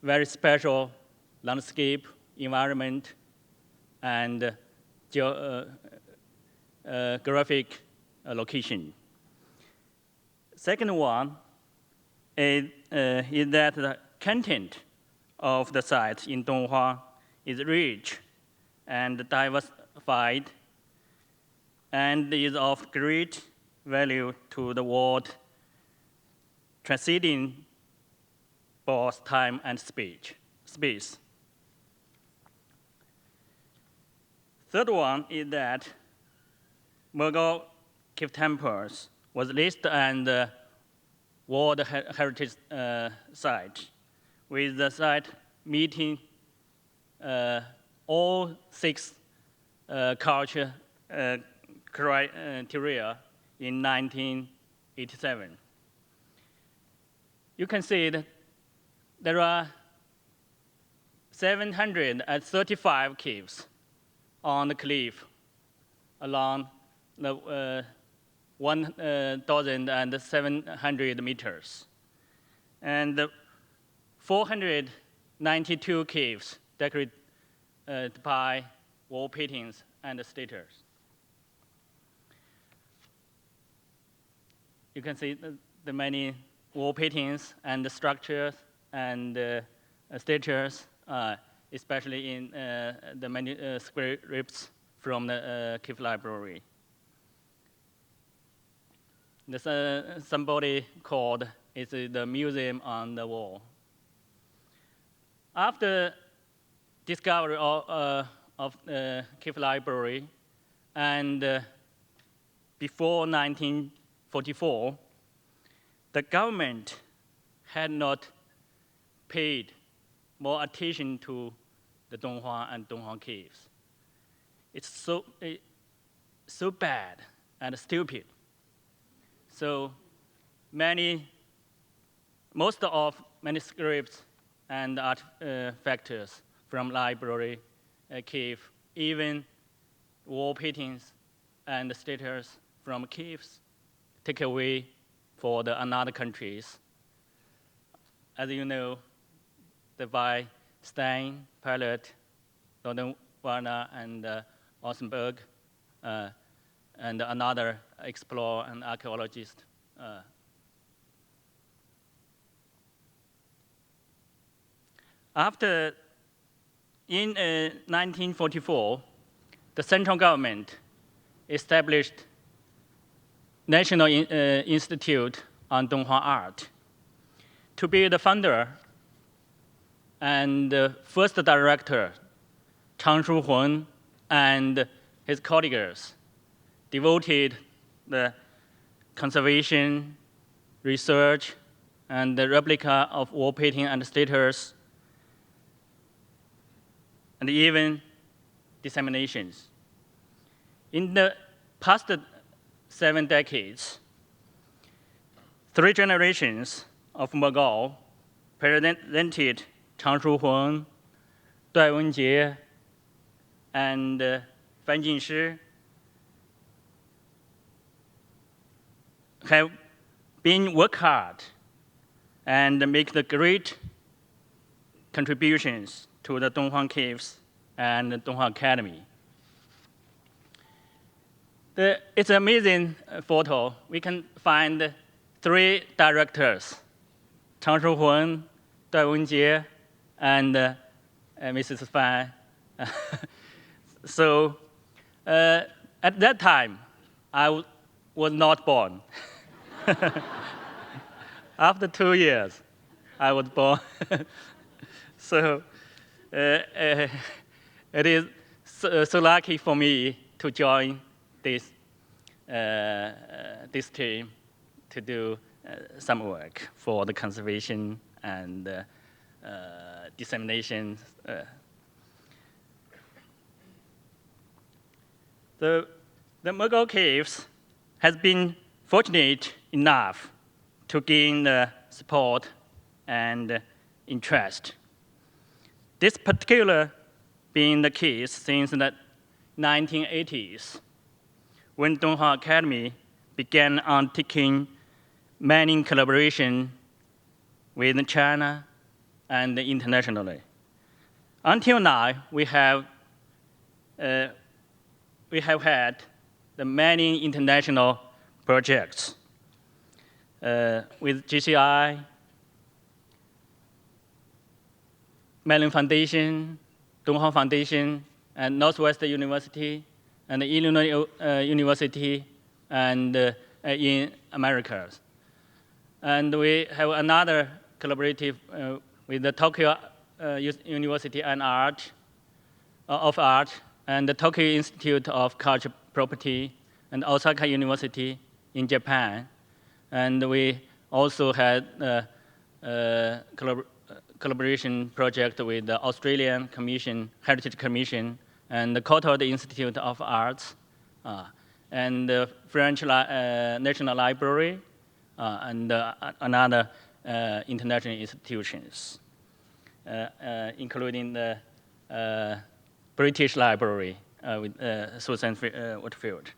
very special landscape, environment, and geographic location. Second one is that the content of the site in Dunhuang is rich and diversified and is of great value to the world, transcending both time and space. Third one is that Mogao Cave Temples was listed as the World Heritage Site, with the site meeting all 6 culture criteria in 1987. You can see that there are 735 caves on the cliff along the 1,700 meters, and 492 caves decorated by wall paintings and statues. You can see the many wall paintings and the structures and statues, especially in the manuscripts from the cave library. There's somebody called it's the museum on the wall. After discovery of the cave library and before 1944, the government had not paid more attention to the Dunhuang and Dunhuang caves. It's so bad and stupid. So many most of manuscripts and artifacts from library, cave, even wall paintings and statues from caves take away for the another countries. As you know, the by Stein, Pilot, Warner, and Ossenberg, and another explorer and archaeologist. In 1944, the central government established National Institute on Dunhuang Art. To be the founder and first director, Chang Shuhun and his colleagues devoted the conservation, research, and the replica of wall painting and statues, and even disseminations. In the past 7 decades, 3 generations of Mogao presented Chang Shuhun, Dai Wenjie, and Fan Jinshi have been work hard and make the great contributions to the Dunhuang Caves and the Dunhuang Academy. It's an amazing photo. We can find 3 directors, Chang Shuhun, Dai Wenjie, and Mrs. Fan. So at that time, I was not born. After 2 years, I was born. So it is so lucky for me to join this team to do some work for the conservation and dissemination. The Mogao Caves has been fortunate enough to gain support and interest. This particular being the case since the 1980s, when Dunhuang Academy began undertaking many collaboration with China and internationally. Until now, we have had the many international projects with GCI, Mellon Foundation, Dunhuang Foundation, and Northwestern University, and Illinois University, and in America. And we have another collaborative with the Tokyo University of Art, and the Tokyo Institute of Cultural Property, and Osaka University in Japan. And we also had a collaboration project with the Australian Commission, Heritage Commission, and the Cottard Institute of Arts, and the French National Library, and another international institutions, including the British Library with Susan Whitfield.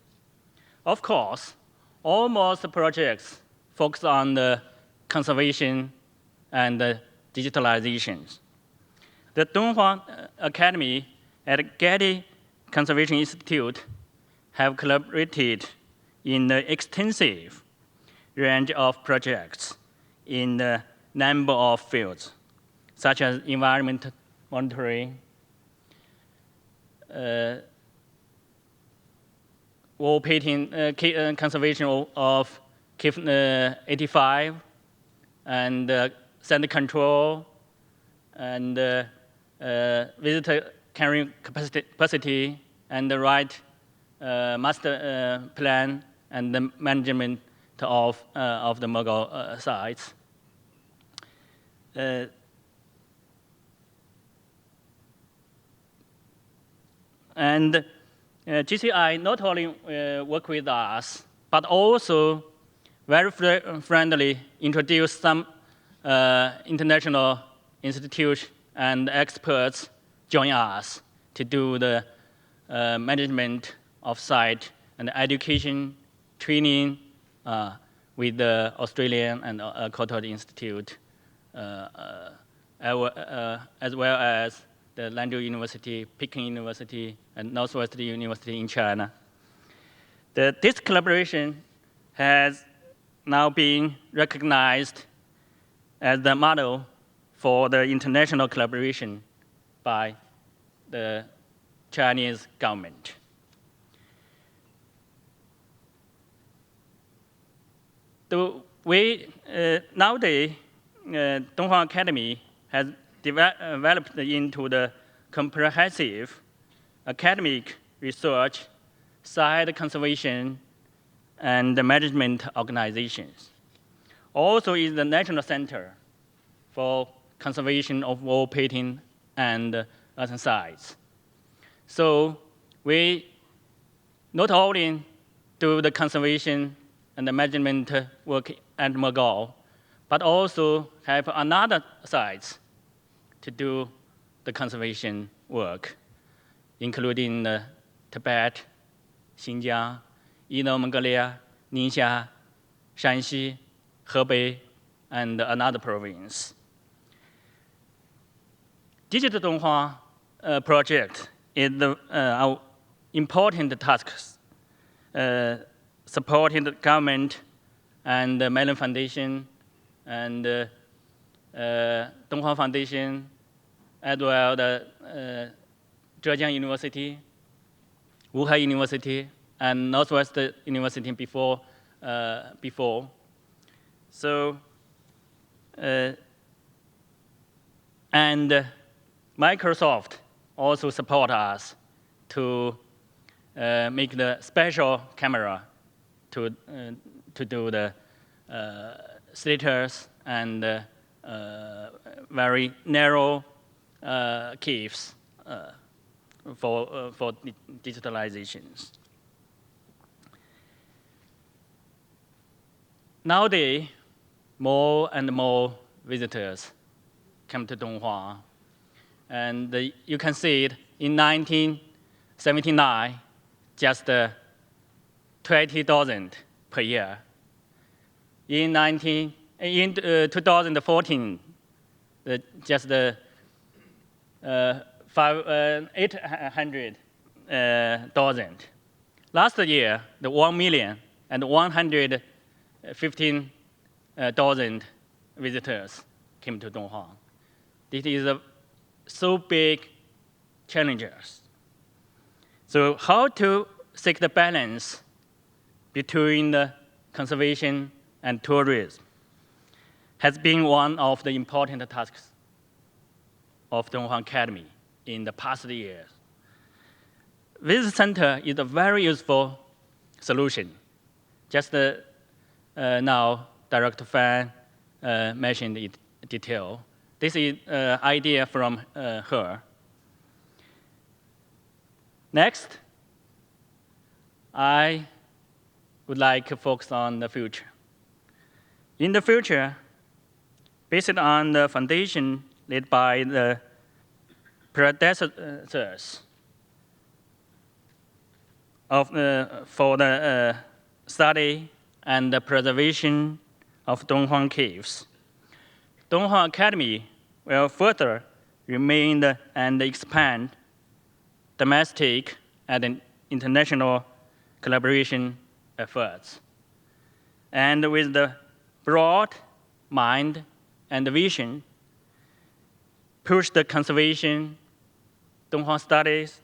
Of course, almost the projects focus on the conservation and the digitalizations. The Dunhuang Academy at Getty Conservation Institute have collaborated in an extensive range of projects in a number of fields, such as environment monitoring, wall painting, conservation of Cave 85, and sand control, and visitor carrying capacity, and the right master plan and the management of the Mogao sites. And GCI not only work with us, but also very friendly introduce some international institutes and experts join us to do the management of site and education training with the Australian and Keynote Institute, as well as the Lanzhou University, Peking University, and Northwestern University in China. This collaboration has now been recognized as the model for the international collaboration by the Chinese government. The way nowadays, Dunhuang Academy has developed into the comprehensive academic research, site conservation, and the management organizations. Also is the National Center for Conservation of Wall Painting and Earthen Sites. So we not only do the conservation and the management work at Mogao, but also have another sites to do the conservation work, including Tibet, Xinjiang, Inner Mongolia, Ningxia, Shanxi, Hebei, and another province. Digital Dunhuang project is our important tasks, supporting the government and the Mellon Foundation and Dunhuang Foundation, as well as the Zhejiang University, Wuhan University, and Northwestern University before. So, and Microsoft also support us to make the special camera to do the status and very narrow caves for digitalizations. Nowadays, more and more visitors come to Dunhuang. And you can see it in 1979, just 20,000 per year. In 2014, just 800,000. Last year, the 1,115,000 visitors came to Dunhuang. This is so big challenges. So how to seek the balance between the conservation and tourism has been one of the important tasks of Dunhuang Academy in the past years. This center is a very useful solution. Just now, Director Fan mentioned it in detail. This is an idea from her. Next, I would like to focus on the future. In the future, based on the foundation laid by the predecessors for the study and the preservation of Dunhuang caves, Dunhuang Academy will further remain and expand domestic and international collaboration efforts. And with the broad mind and vision, push the conservation, Dunhuang studies,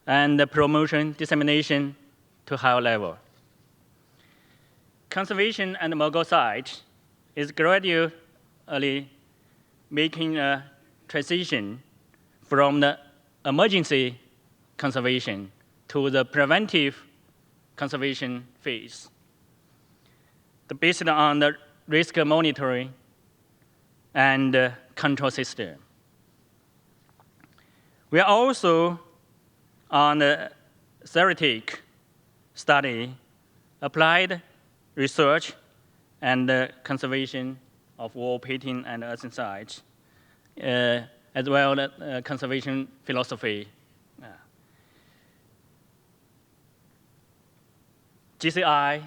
and the promotion, dissemination to higher level. Conservation and Mogao site is gradually making a transition from the emergency conservation to the preventive conservation phase, based on the risk monitoring and control system. We are also on the theoretic study, applied research, and conservation of wall painting and earthen sites, as well as conservation philosophy. GCI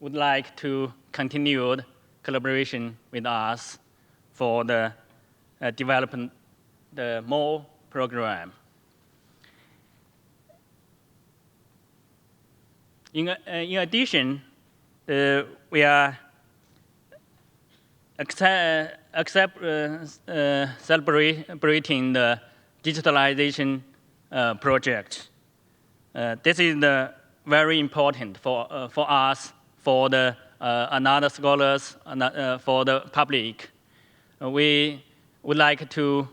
would like to continue collaboration with us for the development the more program. In addition, we are celebrating the digitalization project. This is very important for us, for the another scholars, for the public. We would like to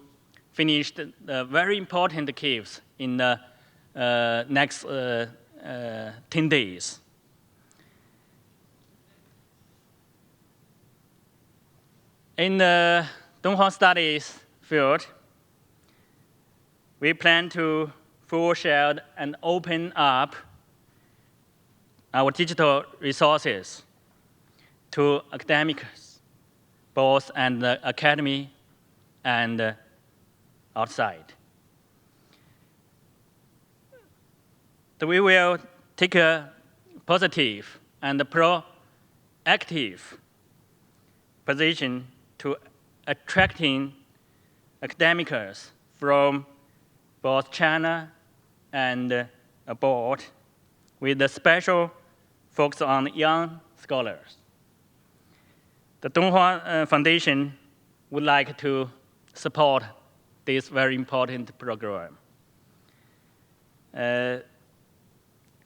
finish the very important caves in the next 10 days. In the Dunhuang studies field, we plan to full share and open up our digital resources to academics, both at the academy and outside. So we will take a positive and proactive position to attracting academics from both China and abroad, with a special focus on young scholars. The Dunhuang Foundation would like to support this very important program.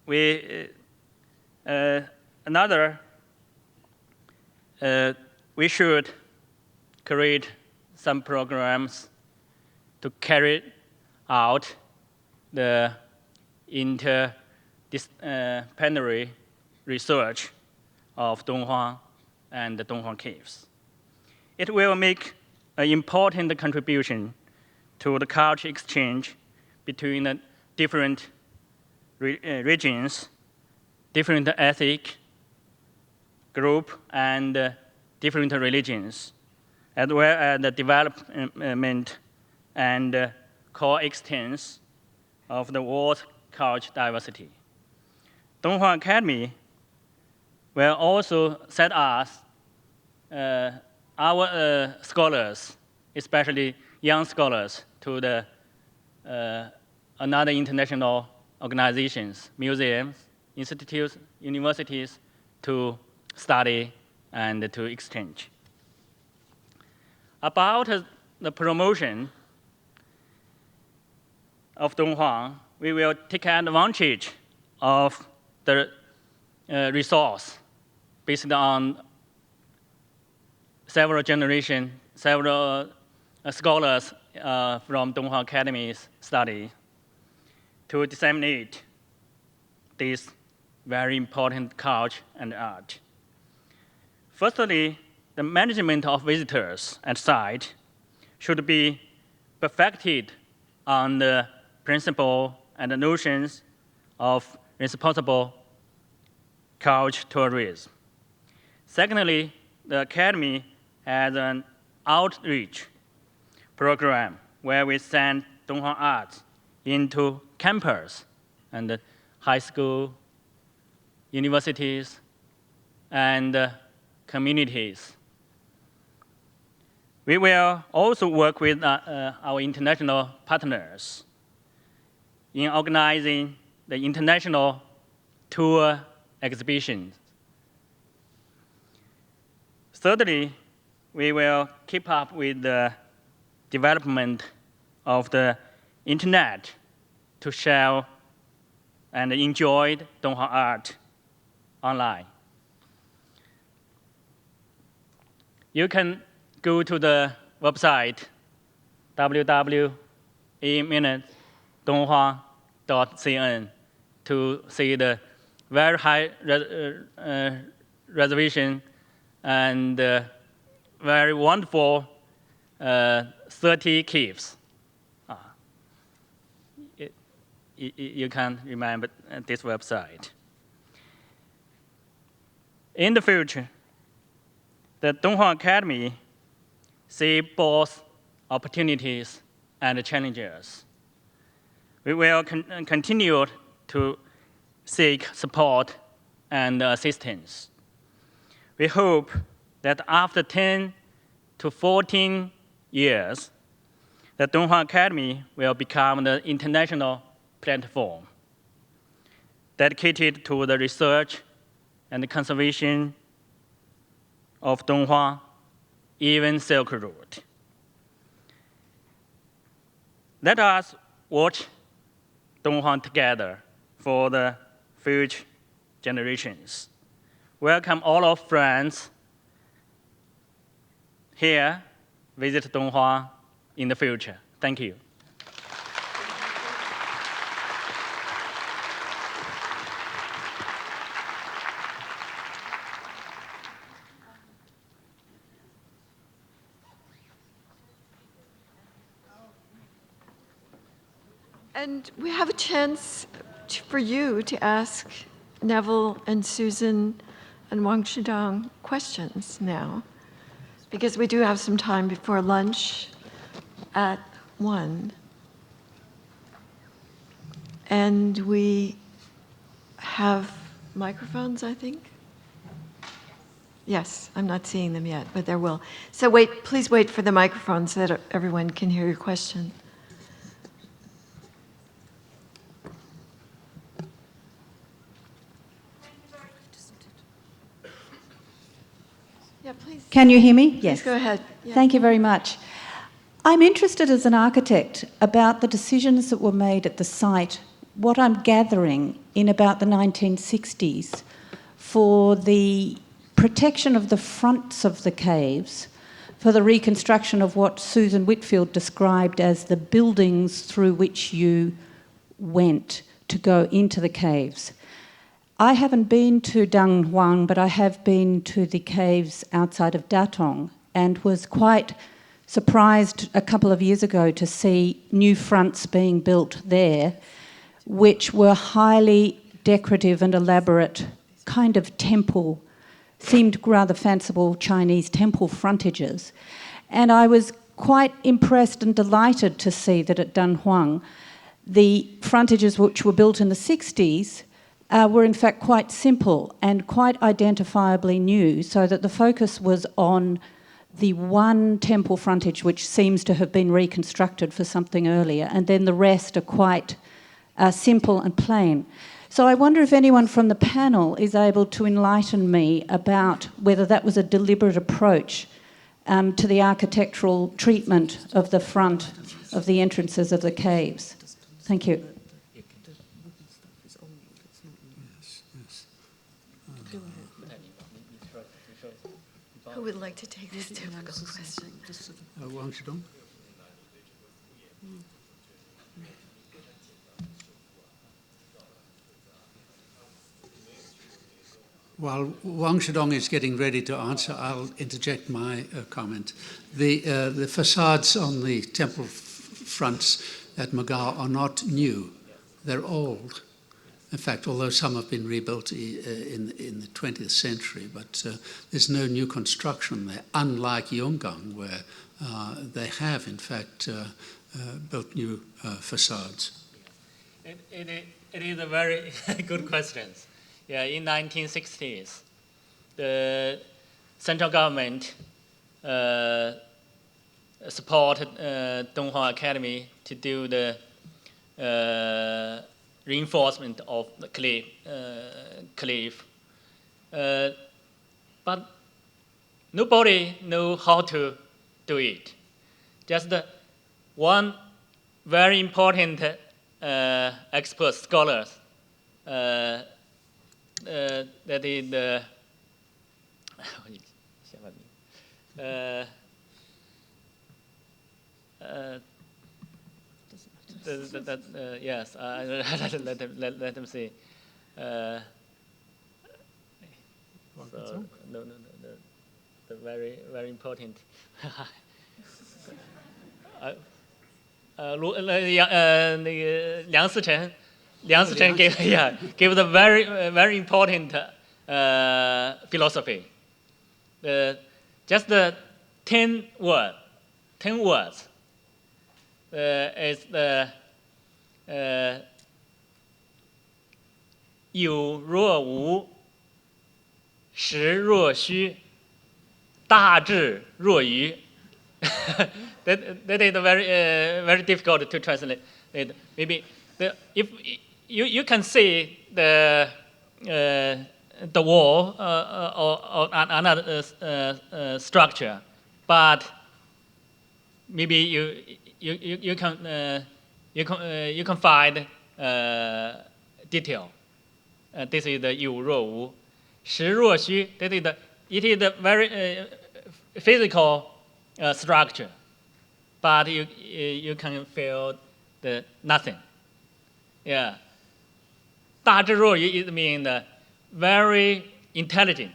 We should create some programs to carry out the interdisciplinary research of Dunhuang and the Dunhuang caves. It will make an important contribution to the culture exchange between the different regions, different ethnic group, and different religions, as well as the development and coexistence of the world's culture diversity. Dunhuang Academy will also set us, our scholars, especially young scholars, to the another international organizations, museums, institutes, universities, to study and to exchange. About the promotion of Dunhuang, we will take advantage of the resource based on several generations, several scholars from Dunhuang Academy's study to disseminate this very important culture and art. Firstly, the management of visitors at site should be perfected on the principle and the notions of responsible culture tourism. Secondly, the Academy has an outreach program where we send Dunhuang art into campus and high school, universities, and communities. We will also work with our international partners in organizing the international tour exhibitions. Thirdly, we will keep up with the development of the internet to share and enjoy Dunhuang art online. You can go to the website www.dunhuang.cn to see the very high reservation and very wonderful 30 caves. You can remember this website. In the future, the Dunhuang Academy see both opportunities and challenges. We will continue to seek support and assistance. We hope that after 10 to 14 years, the Dunhuang Academy will become the international platform dedicated to the research and the conservation of Dunhuang, even Silk Road. Let us watch Dunhuang together for the future generations. Welcome all our friends here, visit Dunhuang in the future. Thank you. And we have a chance for you to ask Neville and Susan and Wang Xudong questions now, because we do have some time before lunch at 1. And we have microphones, I think? Yes, I'm not seeing them yet, but there will. So please wait for the microphone so that everyone can hear your question. Yeah, please. Can you hear me? Yes. Please go ahead. Yeah. Thank you very much. I'm interested as an architect about the decisions that were made at the site, what I'm gathering in about the 1960s for the protection of the fronts of the caves, for the reconstruction of what Susan Whitfield described as the buildings through which you went to go into the caves. I haven't been to Dunhuang, but I have been to the caves outside of Datong and was quite surprised a couple of years ago to see new fronts being built there, which were highly decorative and elaborate, kind of temple, seemed rather fanciful Chinese temple frontages. And I was quite impressed and delighted to see that at Dunhuang, the frontages which were built in the 60s were in fact quite simple and quite identifiably new, so that the focus was on the one temple frontage which seems to have been reconstructed for something earlier, and then the rest are quite simple and plain. So I wonder if anyone from the panel is able to enlighten me about whether that was a deliberate approach to the architectural treatment of the front of the entrances of the caves. Thank you. Who would like to take this difficult question? Wang Xudong? While Wang Xudong is getting ready to answer, I'll interject my comment. The facades on the temple fronts at Mogao are not new. They're old. In fact, although some have been rebuilt in the 20th century, but there's no new construction there, unlike Yonggang, where they have, in fact, built new facades. It is a very good question. Yeah, in 1960s, the central government supported Dunhuang Academy to do the reinforcement of the cliff. But nobody knew how to do it. Just one very important expert scholars, that is the yes, let them see. So, no, the very, very important. Liang Sichen gave the very, very important philosophy. Just the 10 words 10 words. It's the 有若无，实若虚，大智若愚。that is very difficult to translate. Maybe if you can see the wall or another structure, but maybe you can find detail. This is the 有若无，实若虚。It is the very physical structure, but you can feel the nothing. Yeah. 大智若愚 it means very intelligent,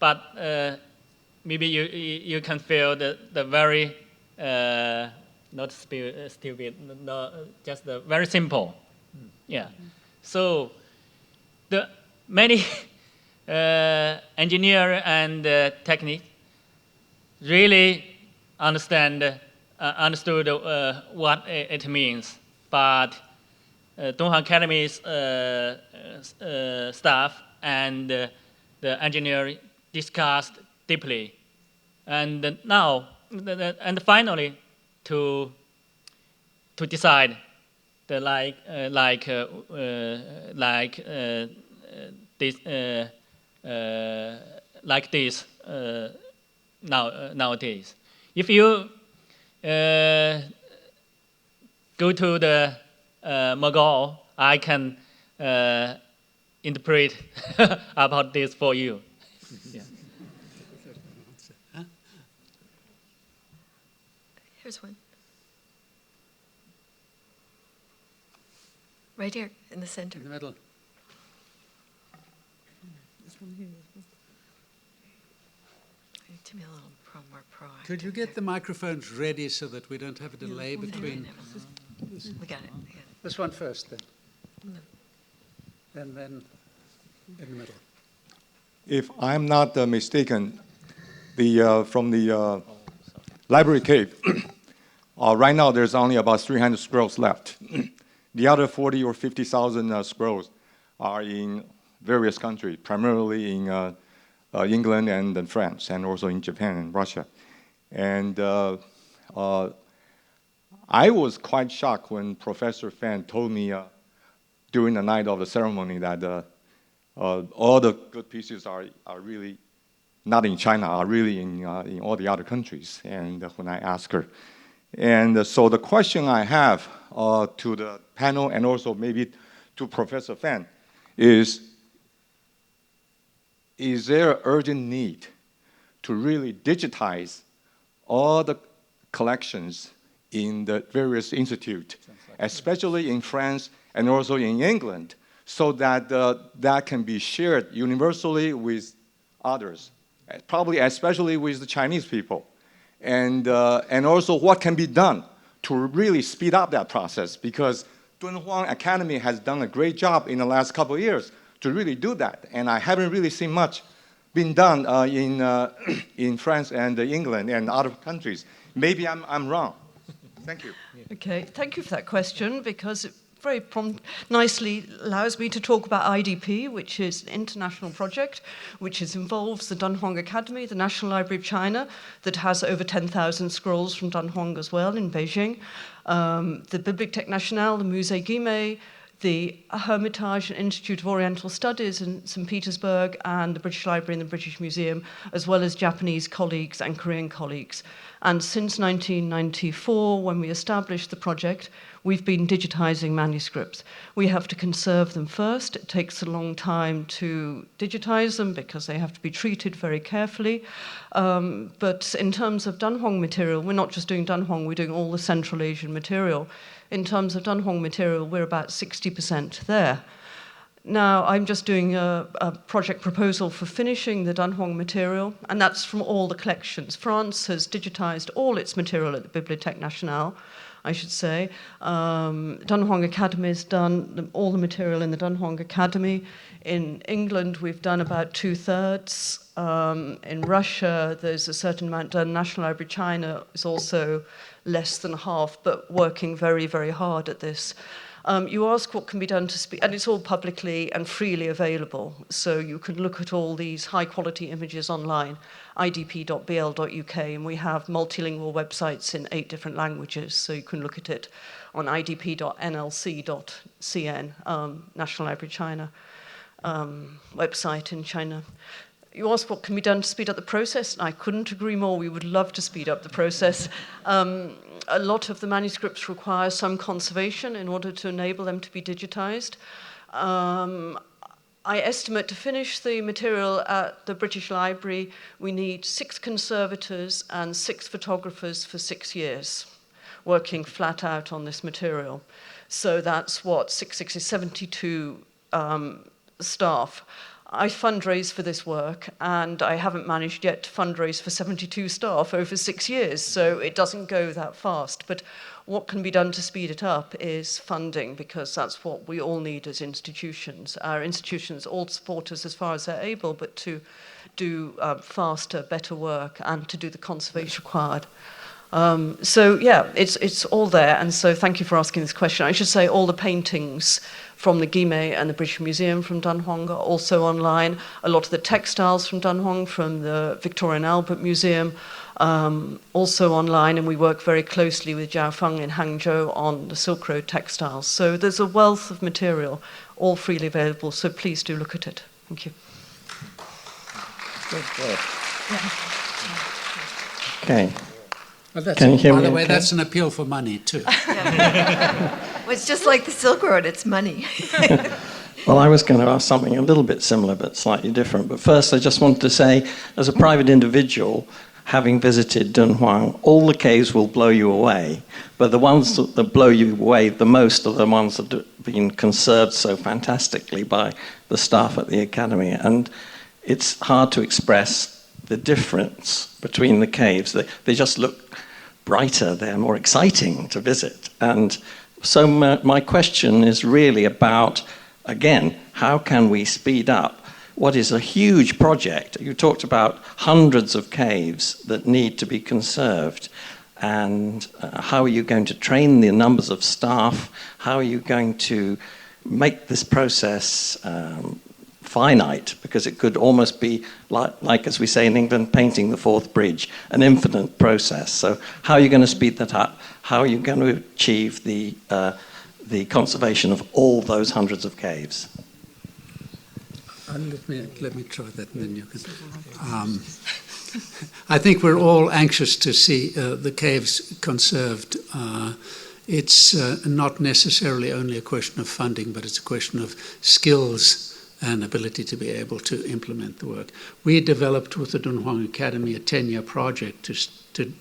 but maybe you can feel the very not stupid, no, just very simple. Yeah. So the many engineer and technique really understood what it means, but Dunhuang Academy's staff and the engineer discussed deeply, and now and finally to decide the like this nowadays. If you go to the Mogao, I can interpret about this for you. Yeah. Here's one. Right here in the center. In the middle. To be a little more proactive. Could you get the microphones ready so that we don't have a delay between? We got it. This one first, then. And then in the middle. If I'm not mistaken, from the library cave, right now there's only about 300 scrolls left. The other 40 or 50,000 scrolls are in various countries, primarily in England and then France, and also in Japan and Russia. And I was quite shocked when Professor Fan told me during the night of the ceremony that all the good pieces are really not in China, are really in all the other countries. And when I asked her, and so the question I have to the panel and also maybe to Professor Fan is there an urgent need to really digitize all the collections in the various institutes, especially in France and also in England, so that that can be shared universally with others, probably especially with the Chinese people, and also what can be done to really speed up that process, because Dunhuang Academy has done a great job in the last couple of years to really do that, and I haven't really seen much being done in France and England and other countries. Maybe I'm wrong. Thank you. Okay, thank you for that question, because it very nicely allows me to talk about IDP, which is an international project which involves the Dunhuang Academy, the National Library of China, that has over 10,000 scrolls from Dunhuang as well in Beijing, the Bibliothèque Nationale, the Musée Guimet, the Hermitage and Institute of Oriental Studies in St. Petersburg, and the British Library and the British Museum, as well as Japanese colleagues and Korean colleagues. And since 1994, when we established the project, we've been digitizing manuscripts. We have to conserve them first. It takes a long time to digitize them because they have to be treated very carefully. But in terms of Dunhuang material, we're not just doing Dunhuang, we're doing all the Central Asian material. In terms of Dunhuang material, we're about 60% there. Now, I'm just doing a project proposal for finishing the Dunhuang material, and that's from all the collections. France has digitized all its material at the Bibliothèque Nationale. I should say. Dunhuang Academy has done all the material in the Dunhuang Academy. In England, we've done about 2/3. In Russia, there's a certain amount done. National Library China is also less than half, but working very, very hard at this. You ask what can be done to speed, and it's all publicly and freely available. So you can look at all these high-quality images online, idp.bl.uk, and we have multilingual websites in 8 different languages, so you can look at it on idp.nlc.cn, National Library China website in China. You ask what can be done to speed up the process, and I couldn't agree more. We would love to speed up the process. A lot of the manuscripts require some conservation in order to enable them to be digitized. I estimate to finish the material at the British Library, we need 6 conservators and 6 photographers for 6 years, working flat out on this material. So that's what, 660, 72 staff. I fundraise for this work, and I haven't managed yet to fundraise for 72 staff over 6 years, so it doesn't go that fast. But what can be done to speed it up is funding, because that's what we all need as institutions. Our institutions all support us as far as they're able, but to do faster, better work, and to do the conservation required. So yeah, it's all there, and so thank you for asking this question. I should say all the paintings from the Guimet and the British Museum from Dunhuang are also online. A lot of the textiles from Dunhuang, from the Victoria and Albert Museum, also online, and we work very closely with Jiaofeng in Hangzhou on the Silk Road textiles. So there's a wealth of material, all freely available, so please do look at it. Thank you. Okay. Well, Can you hear by me the way, okay? that's an appeal for money, too. Well, it's just like the Silk Road, it's money. Well, I was going to ask something a little bit similar but slightly different. But first, I just wanted to say, as a private individual, having visited Dunhuang, all the caves will blow you away. But the ones that blow you away the most are the ones that have been conserved so fantastically by the staff at the academy. And it's hard to express the difference between the caves. They just look brighter, they're more exciting to visit. And so my question is really about, again, how can we speed up what is a huge project? You talked about hundreds of caves that need to be conserved. And how are you going to train the numbers of staff? How are you going to make this process finite? Because it could almost be like, as we say in England, painting the fourth bridge, an infinite process. So how are you going to speed that up? How are you going to achieve the conservation of all those hundreds of caves? Let me try that, and then you can. I think we're all anxious to see the caves conserved. It's not necessarily only a question of funding, but it's a question of skills and ability to be able to implement the work. We developed with the Dunhuang Academy a 10-year project to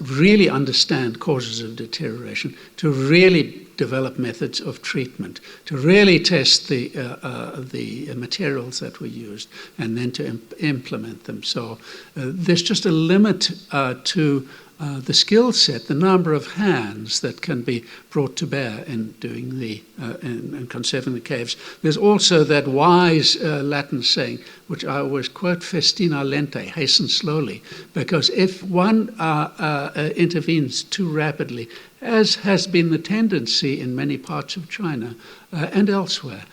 really understand causes of deterioration, to really develop methods of treatment, to really test the materials that were used, and then to implement them. So there's just a limit to the skill set, the number of hands that can be brought to bear in doing in conserving the caves. There's also that wise Latin saying, which I always quote, festina lente, hasten slowly, because if one intervenes too rapidly, as has been the tendency in many parts of China and elsewhere,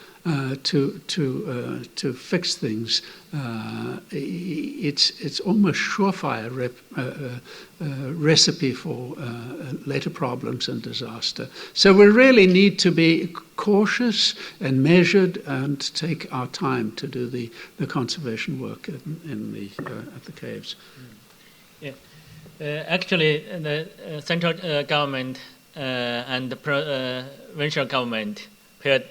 to fix things, it's almost surefire recipe for later problems and disaster. So we really need to be cautious and measured and take our time to do the conservation work at the caves. Yeah. Actually, the central government and the provincial government paid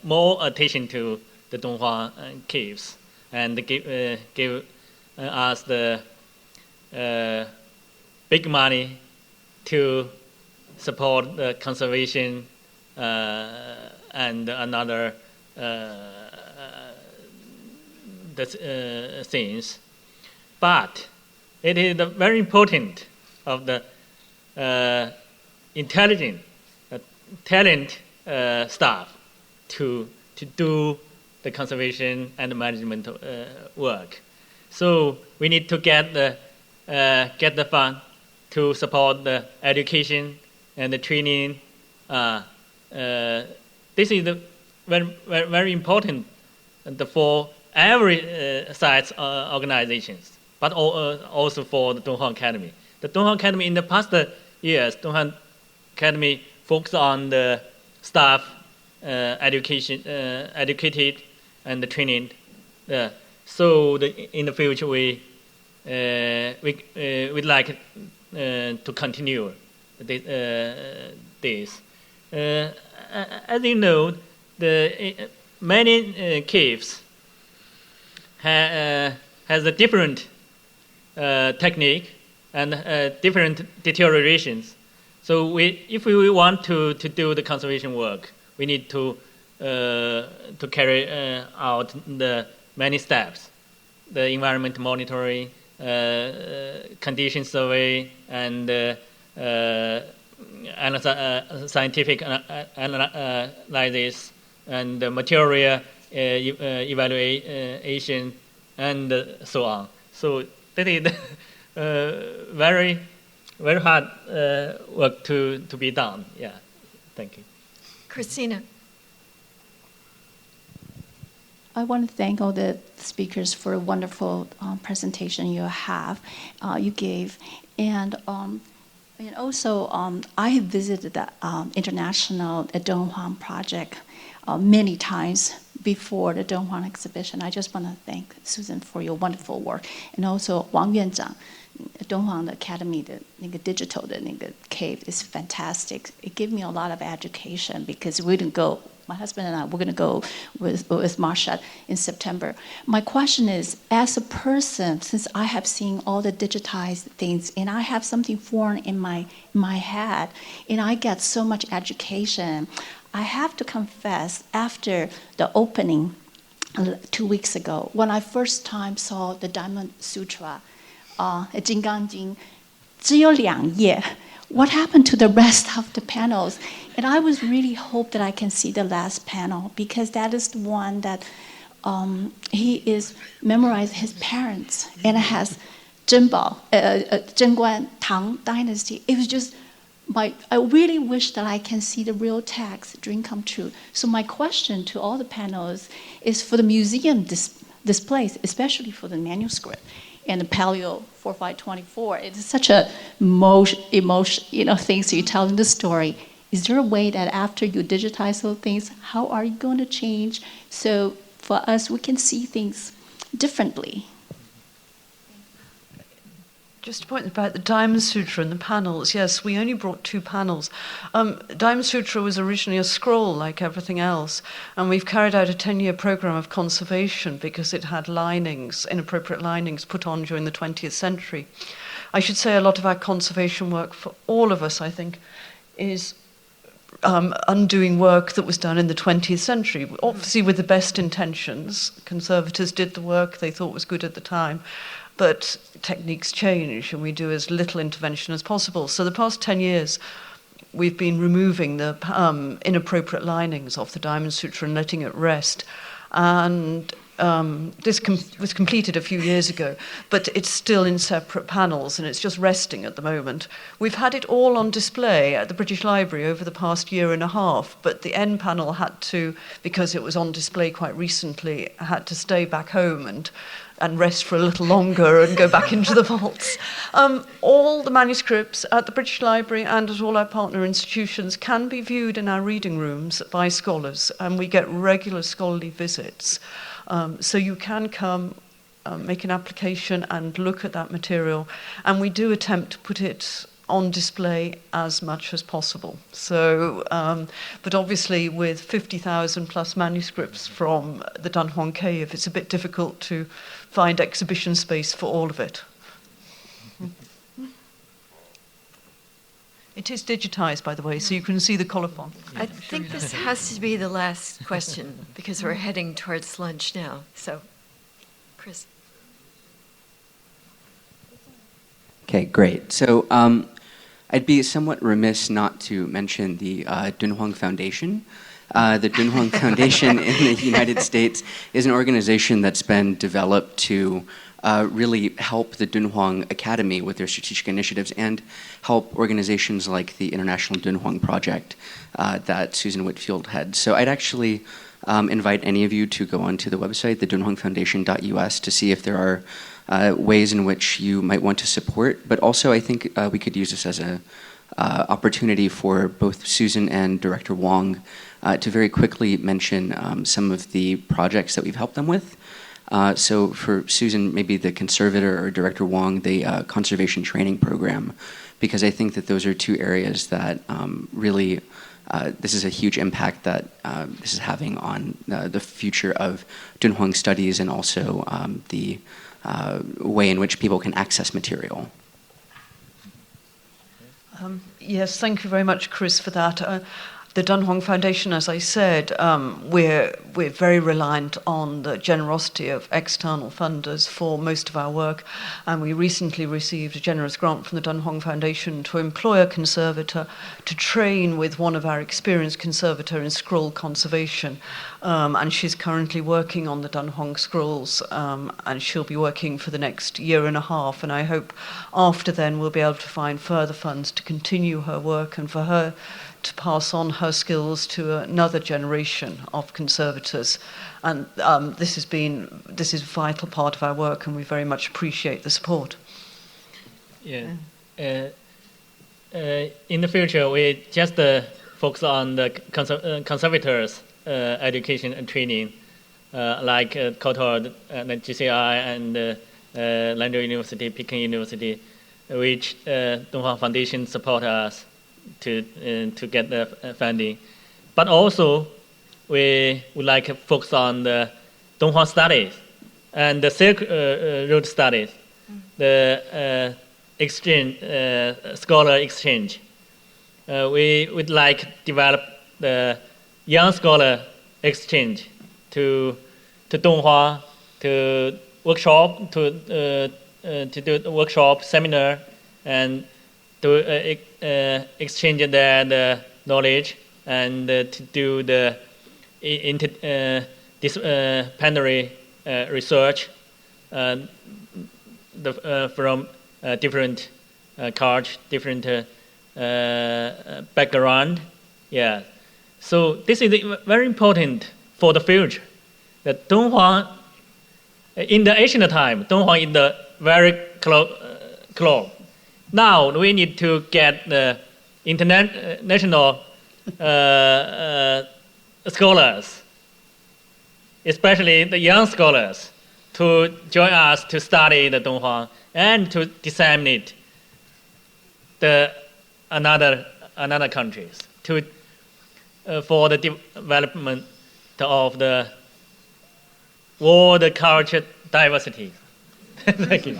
more attention to the Dunhuang caves and give us the big money to support the conservation and another things. But it is very important of the intelligent, talent staff to do the conservation and management work. So we need to get the fund to support the education and the training. This is very, very, very important for every science organizations, but also for the Dunhuang Academy. The Dunhuang Academy in the past years, Dunhuang Academy focused on the staff education, educated and the training. So in the future we'd like to continue this. As you know, many caves has a different technique and different deteriorations. So if we want to do the conservation work, we need to carry out the many steps: the environment monitoring, condition survey, and scientific analysis, and material evaluation, and so on. So that is very, very hard work to be done. Yeah, thank you. Christina. I want to thank all the speakers for a wonderful presentation you gave, and also I have visited the International Dunhuang Project many times before the Dunhuang exhibition. I just want to thank Susan for your wonderful work, and also Wang Yuanzhang, Dunhuang Academy, the digital cave is fantastic. It gave me a lot of education because we didn't go. My husband and I, we're going to go with Marcia in September. My question is, as a person, since I have seen all the digitized things, and I have something foreign in my head, and I get so much education, I have to confess, after the opening 2 weeks ago, when I first time saw the Diamond Sutra, 金刚经, 只有2页. What happened to the rest of the panels? And I was really hope that I can see the last panel, because that is the one that he is memorized his parents, and it has Zhenbao, Zhenguan, Tang Dynasty. It was just I really wish that I can see the real text, dream come true. So my question to all the panels is for the museum displays, especially for the manuscript and the Paleo 4524. It's such a emotion, things you tell in the story. Is there a way that after you digitize those things, how are you going to change so for us we can see things differently? Just a point about the Diamond Sutra and the panels. Yes, we only brought 2 panels. Diamond Sutra was originally a scroll like everything else, and we've carried out a 10-year program of conservation because it had linings, inappropriate linings, put on during the 20th century. I should say a lot of our conservation work for all of us, I think, is undoing work that was done in the 20th century, obviously with the best intentions. Conservators did the work they thought was good at the time, but techniques change and we do as little intervention as possible. So the past 10 years, we've been removing the inappropriate linings off the Diamond Sutra and letting it rest. And this was completed a few years ago, but it's still in separate panels and it's just resting at the moment. We've had it all on display at the British Library over the past year and a half, but the end panel had to, because it was on display quite recently, had to stay back home and rest for a little longer and go back into the vaults. All the manuscripts at the British Library and at all our partner institutions can be viewed in our reading rooms by scholars, and we get regular scholarly visits. So you can come, make an application and look at that material, and we do attempt to put it on display as much as possible. So, but obviously with 50,000 plus manuscripts from the Dunhuang Cave, it's a bit difficult to find exhibition space for all of it. It is digitized, by the way, so you can see the colophon. I think this has to be the last question because we're heading towards lunch now. So, Chris. Okay, great. So I'd be somewhat remiss not to mention the Dunhuang Foundation. The Dunhuang Foundation in the United States is an organization that's been developed to really help the Dunhuang Academy with their strategic initiatives and help organizations like the International Dunhuang Project that Susan Whitfield heads. So I'd actually invite any of you to go onto the website, thedunhuangfoundation.us, to see if there are ways in which you might want to support. But also I think we could use this as an opportunity for both Susan and Director Wang to very quickly mention some of the projects that we've helped them with. So for Susan, maybe the conservator, or Director Wang, the conservation training program, because I think that those are two areas that really, this is a huge impact that this is having on the future of Dunhuang studies and also the way in which people can access material. Yes, thank you very much, Chris, for that. The Dunhuang Foundation, as I said, we're very reliant on the generosity of external funders for most of our work, and we recently received a generous grant from the Dunhuang Foundation to employ a conservator to train with one of our experienced conservator in scroll conservation, and she's currently working on the Dunhuang scrolls, and she'll be working for the next year and a half, and I hope after then we'll be able to find further funds to continue her work and for her to pass on her skills to another generation of conservators. And this is a vital part of our work, and we very much appreciate the support. Yeah. In the future, we just focus on the conservators' education and training, like Kyoto, GCI, and Lanzhou University, Peking University, which Dunhuang Foundation support us to get the funding. But also, we would like to focus on the Dunhuang studies and the Silk Road studies, the exchange, scholar exchange. We would like to develop the young scholar exchange to Dunhuang, to workshop, to do the workshop, seminar, and to exchange the knowledge and to do the interdisciplinary research from different culture, different background. Yeah. So this is very important for the future. That Dunhuang, in the ancient time, Dunhuang is the very close. Now we need to get the international scholars, especially the young scholars, to join us to study the Dunhuang and to disseminate the another countries for the development of the world culture diversity. Thank you.